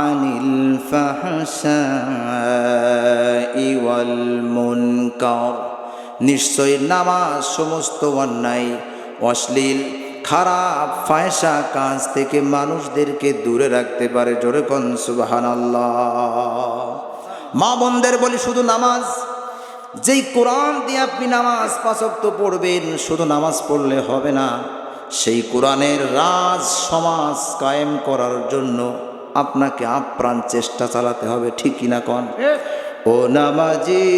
আনিল ফাহশাই ওয়াল মুনকার, নিশ্চয় নামাজ সমস্ত অন্যায়, অশ্লীল, খারাপ, ফায়সা কাজ থেকে মানুষদেরকে দূরে রাখতে পারে। জোরে কোন সুবহানাল্লাহ। মা বোনদের বলি, শুধু নামাজ, যেই কোরআন দিয়ে আপনি নামাজ 5 ওয়াক্ত পড়বেন, শুধু নামাজ পড়লে হবে না, সেই কোরআনের রাজ সমাজ কায়েম করার জন্য আপনাকে আপ্রাণ চেষ্টা চালাতে হবে। ঠিক কিনা কন? ও নামাজি,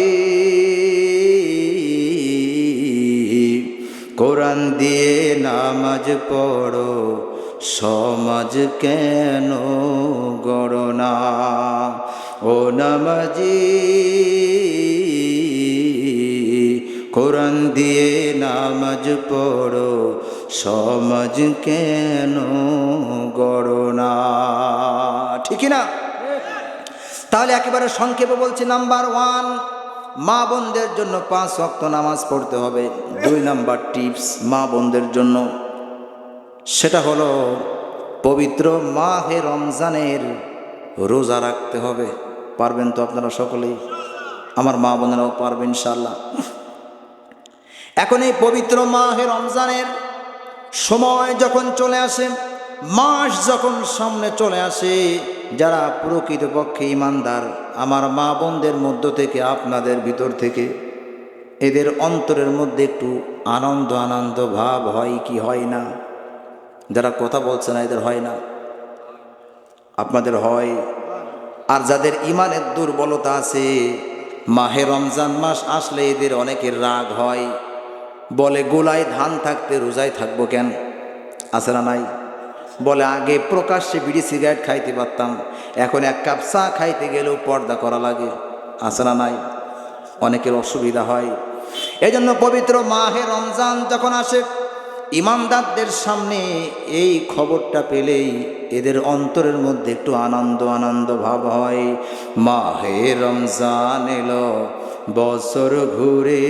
কোরআন দিয়ে নামাজ পড়ো, সমাজ কেন গড়ো না। ও নামাজি, কোরআন দিয়ে নামাজ পড়ো, সমাজ কেন গড়ো না। ঠিক না? তাহলে একেবারে সংক্ষেপে বলছি, নাম্বার 1, মা বোনদের জন্য 5 ওয়াক্ত নামাজ পড়তে হবে। 2 নাম্বার টিপস মা বোনদের জন্য, সেটা হলো পবিত্র মাহে রমজানের রোজা রাখতে হবে। পারবেন তো আপনারা সকলেই? আমার মা বোনেরাও পারবেন ইনশাআল্লাহ। এখন এই পবিত্র মাহে রমজানের সময় যখন চলে আসে, মাস যখন সামনে চলে আসে, যারা প্রকৃতপক্ষে ঈমানদার, আমার মা বোনদের মধ্য থেকে, আপনাদের ভিতর থেকে, এদের অন্তরের মধ্যে একটু আনন্দ আনন্দ ভাব হয় কি হয় না? যারা কথা বলছে না, এদের হয় না? আপনাদের হয়। আর যাদের ঈমানের দুর্বলতা আছে, মাহে রমজান মাস আসলে এদের অনেকের রাগ হয়, বলে গোলায় ধান থাকতে রোজায় থাকবো কেন? আছে না নাই? বলে আগে প্রকাশ্যে বিড়ি সিগারেট খাইতে পারতাম, এখন 1 কাপ চা খাইতে গেলেও পর্দা করা লাগে। আছে না নাই? অনেকের অসুবিধা হয়। এজন্য পবিত্র মাহে রমজান যখন আসে, ঈমানদারদের সামনে এই খবরটা পেলেই এদের অন্তরের মধ্যে একটু আনন্দ আনন্দ ভাব হয়। মাহে রমজান এলো, বছর ঘুরে,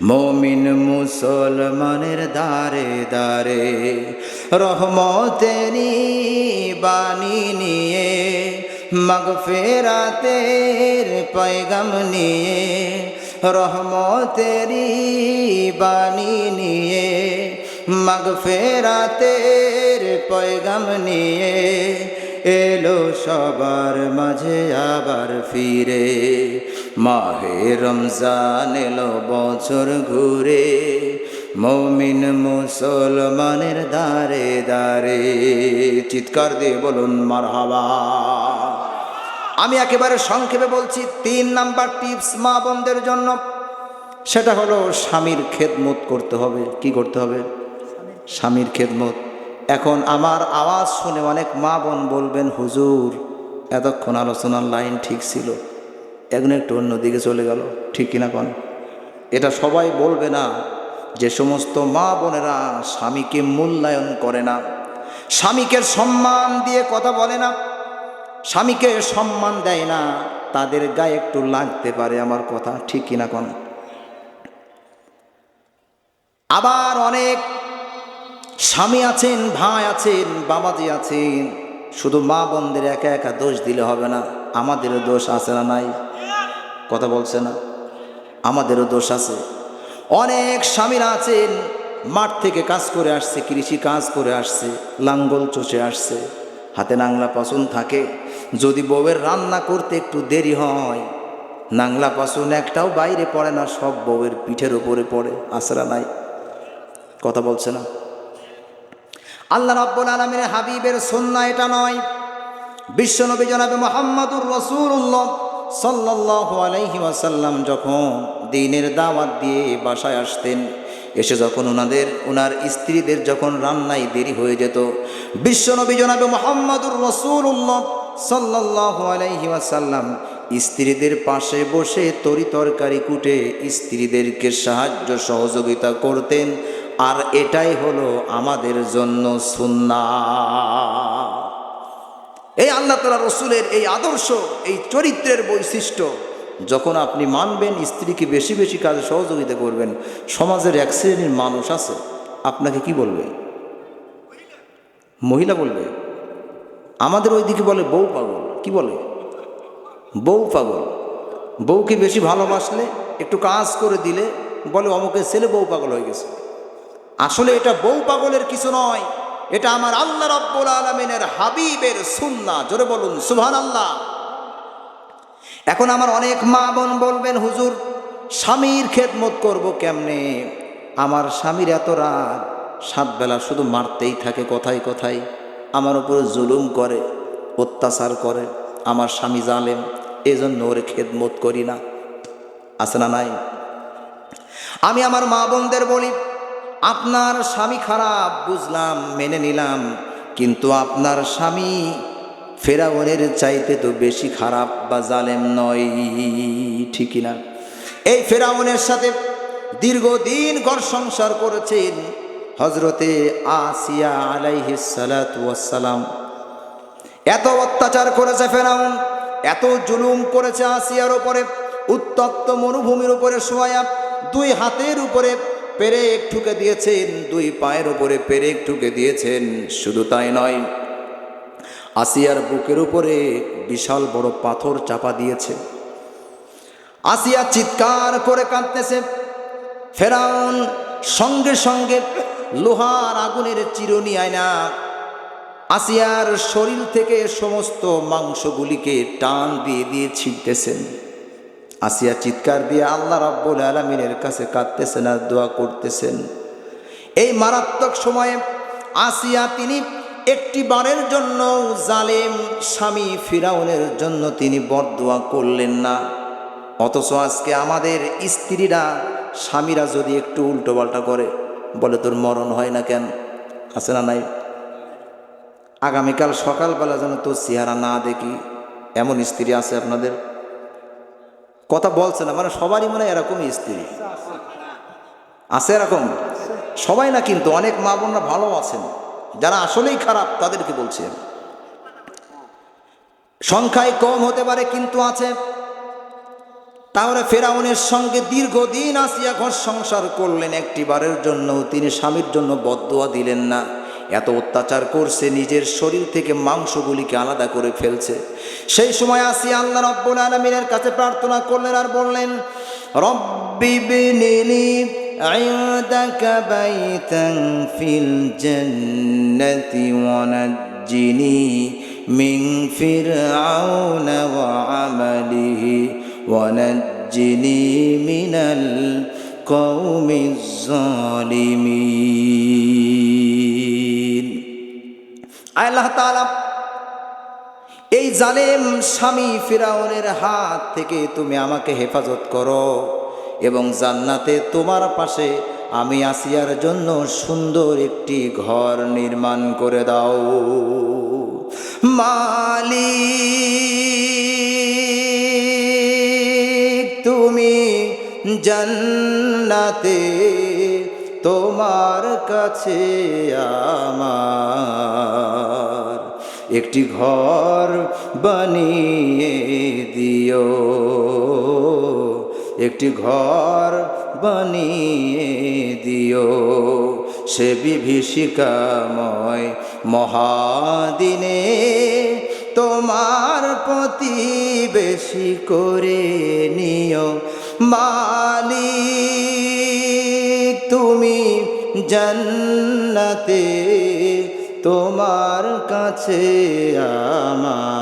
মুমিন মুসলমানের দারে দারে, রহমতেরি বাণী নিয়ে, মাগফিরাতের পয়গাম নিয়ে, রহমতেরি বাণী নিয়ে, মাগফিরাতের পয়গাম নিয়ে, এলো সবার মাঝে আবার ফিরে। মাহে রমজান এলো, বছর ঘুরে, মুমিন মুসলমানের দারে দারে। চিৎকার দিয়ে বলুন মারহাবা। আমি একেবারে সংক্ষেপে বলছি, 3 নাম্বার টিপস মা বোনদের জন্য, সেটা হলো স্বামীর খেদমত করতে হবে। কি করতে হবে? স্বামীর খেদমত। এখন আমার আওয়াজ শুনে অনেক মা বোন বলবেন, হুজুর এতক্ষণ আলোচনার লাইন ঠিক ছিল, এখন একটু অন্যদিকে চলে গেল। ঠিক কিনা কন? এটা সবাই বলবে না। যে সমস্ত মা বোনেরা স্বামীকে মূল্যায়ন করে না, স্বামীকে সম্মান দিয়ে কথা বলে না, স্বামীকে সম্মান দেয় না, তাদের গায়ে একটু লাগতে পারে আমার কথা। ঠিক কিনা কন? আবার অনেক স্বামী আছেন, ভাই আছেন, বাবাজি আছেন, শুধু মা বোনদের একা একা দোষ দিলে হবে না, আমাদেরও দোষ আছে না নাই? কথা বলছে না? আমাদেরও দোষ আছে। অনেক স্বামীরা আছেন, মাঠ থেকে কাজ করে আসছে, কৃষি কাজ করে আসছে, লাঙ্গল চষে আসছে, হাতে নাংলা পাসুন থাকে। যদি বউয়ের রান্না করতে একটু দেরি হয়, নাংলা পাসুন একটাও বাইরে পড়ে না, সব বউয়ের পিঠের উপরে পড়ে। আসরা নাই? কথা বলছে না? আল্লাহ রাব্বুল আলামিনের হাবিবের সুন্নাহ এটা নয়। বিশ্বনবী জনাবে মুহাম্মদুর রাসূলুল্লাহ সাল্লাল্লাহু আলাইহি ওয়াসাল্লাম যখন দ্বীনের দাওয়াত দিয়ে বাসায় আসতেন, এসে যখন ওনার স্ত্রীদের যখন রান্নায় দেরি হয়ে যেত, বিশ্বনবী জনাবে মুহাম্মদুর রাসূলুল্লাহ সাল্লাল্লাহু আলাইহি ওয়াসাল্লাম স্ত্রীদের পাশে বসে তরি তরকারি কুটে স্ত্রীদেরকে সাহায্য সহযোগিতা করতেন। আর এটাই হলো আমাদের জন্য সুন্নাহ। এই আল্লাহ তাআলা রসুলের এই আদর্শ, এই চরিত্রের বৈশিষ্ট্য যখন আপনি মানবেন, স্ত্রীকে বেশি বেশি কাজে সহযোগিতা করবেন, সমাজের এক শ্রেণীর মানুষ আছে আপনাকে কি বলবে? মহিলা বলবে। আমাদের ওইদিকে বলে বউ পাগল। কি বলে? বউ পাগল। বউকে বেশি ভালোবাসলে, একটু কাজ করে দিলে বলে অমুকের ছেলে বউ পাগল হয়ে গেছে। আসলে এটা বউ পাগলের কিছু নয়, এটা আমার আল্লাহ রাব্বুল আলামিনের হাবিবের সুন্নাহ। জোরে বলুন সুবহানাল্লাহ। এখন আমার অনেক মা বোন বলবেন, হুজুর স্বামীর খেদমত করব কেমনে? আমার স্বামীর এত রাগ, 7 বেলা শুধু মারতেই থাকে, কথায় কথায় আমার উপরে জুলুম করে, অত্যাচার করে, আমার স্বামী জালেম, এজন্য ওর খেদমত করি না। আছে না নাই? আমি আমার মা বোনদের বলি, আপনার স্বামী খারাপ বুঝলাম, মেনে নিলাম, কিন্তু আপনার স্বামী ফেরাউনের চাইতে তো বেশি খারাপ বা জালেম নয়, ঠিকই না? এই ফেরাউনের সাথে দীর্ঘদিন ঘর সংসার করেছেন হজরতে আসিয়া আলাইহিস সালাতু ওয়াস সালাম। এত অত্যাচার করেছে ফেরাউন, এত জুলুম করেছে আসিয়ার উপরে, উত্তপ্ত মরুভূমির উপরে শোয়া, 2 হাতের উপরে পেরেক ঠুকে দিয়েছেন, 2 পায়ের উপরে পেরেক ঠুকে দিয়েছেন। শুধু তাই নয়, আসিয়ার বুকের উপরে বিশাল বড় পাথর চাপা দিয়েছে। আসিয়া চিৎকার করে কাঁদতেছে। ফেরাউন সঙ্গে সঙ্গে লোহার আগুনের চিরুনি আয়না আসিয়ার শরীর থেকে সমস্ত মাংসগুলিকে টান দিয়ে দিয়ে ছিঁড়তেছেন। আসিয়া চিৎকার দিয়ে আল্লাহ রাব্বুল আলামিনের কাছে কাঁদতেছেন আর দোয়া করতেছেন। এই মারাত্মক সময়ে আসিয়া তিনি একটি বারের জন্য জালেম স্বামী ফিরাউনের জন্য তিনি বরদোয়া করলেন না। অথচ আজকে আমাদের স্ত্রীরা, স্বামীরা যদি একটু উল্টোপাল্টা করে, বলে তোর মরণ হয় না কেন? আছে না নাই? আগামীকাল সকালবেলা যেন তোর চেহারা না দেখি, এমন স্ত্রী আছে আপনাদের? কথা বলছে না, মানে সবারই মনে হয় এরকমই স্ত্রী আছে। এরকম সবাই না, কিন্তু অনেক মা বোনরা ভালো আছেন, যারা আসলেই খারাপ তাদেরকে বলছে। সংখ্যায় কম হতে পারে, কিন্তু আছে। তাহলে ফেরাউনের সঙ্গে দীর্ঘদিন আসিয়া ঘর সংসার করলেন, একটি বারের জন্য তিনি স্বামীর জন্য বদদোয়া দিলেন না। এত অত্যাচার করছে, নিজের শরীর থেকে মাংসগুলিকে আলাদা করে ফেলছে। সেই সময় আসিয়া আল্লাহ রাব্বুল আলামিনের কাছে প্রার্থনা করলেন আর বললেন, রব্বি বিনিলি ইনদাকা বাইতান ফিল জান্নাতি ওয়া নাজ্জিনি মিন ফিরআউনা ওয়া আমালিহি ওয়া নাজ্জিনি মিনাল কওমিজ জালিমিন। আল্লাহ তাআলা এই জালেম স্বামী ফিরাউনের হাত থেকে তুমি আমাকে হেফাজত করো এবং জান্নাতে তোমার পাশে আমি আসিয়ার জন্য সুন্দর একটি ঘর নির্মাণ করে দাও। মালিক তুমি জান্নাতে তোমার কাছে আমার একটি ঘর বানিয়ে দিও, একটি ঘর বানিয়ে দিও। সে বিভীষিকাময় মহাদিনে তোমার প্রতিবেশী করে নিও। মালিক তুমি জান্নাতে তোমার কাছে আমার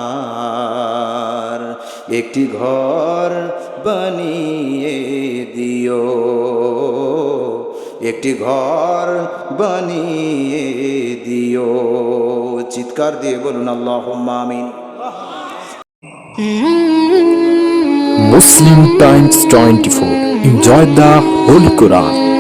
একটি ঘর বানিয়ে দিও, একটি ঘর বানিয়ে দিও। চিৎকার দিয়ে বলুন আল্লাহুম্মা আমিন। Muslim Times 24. Enjoy the Holy Quran.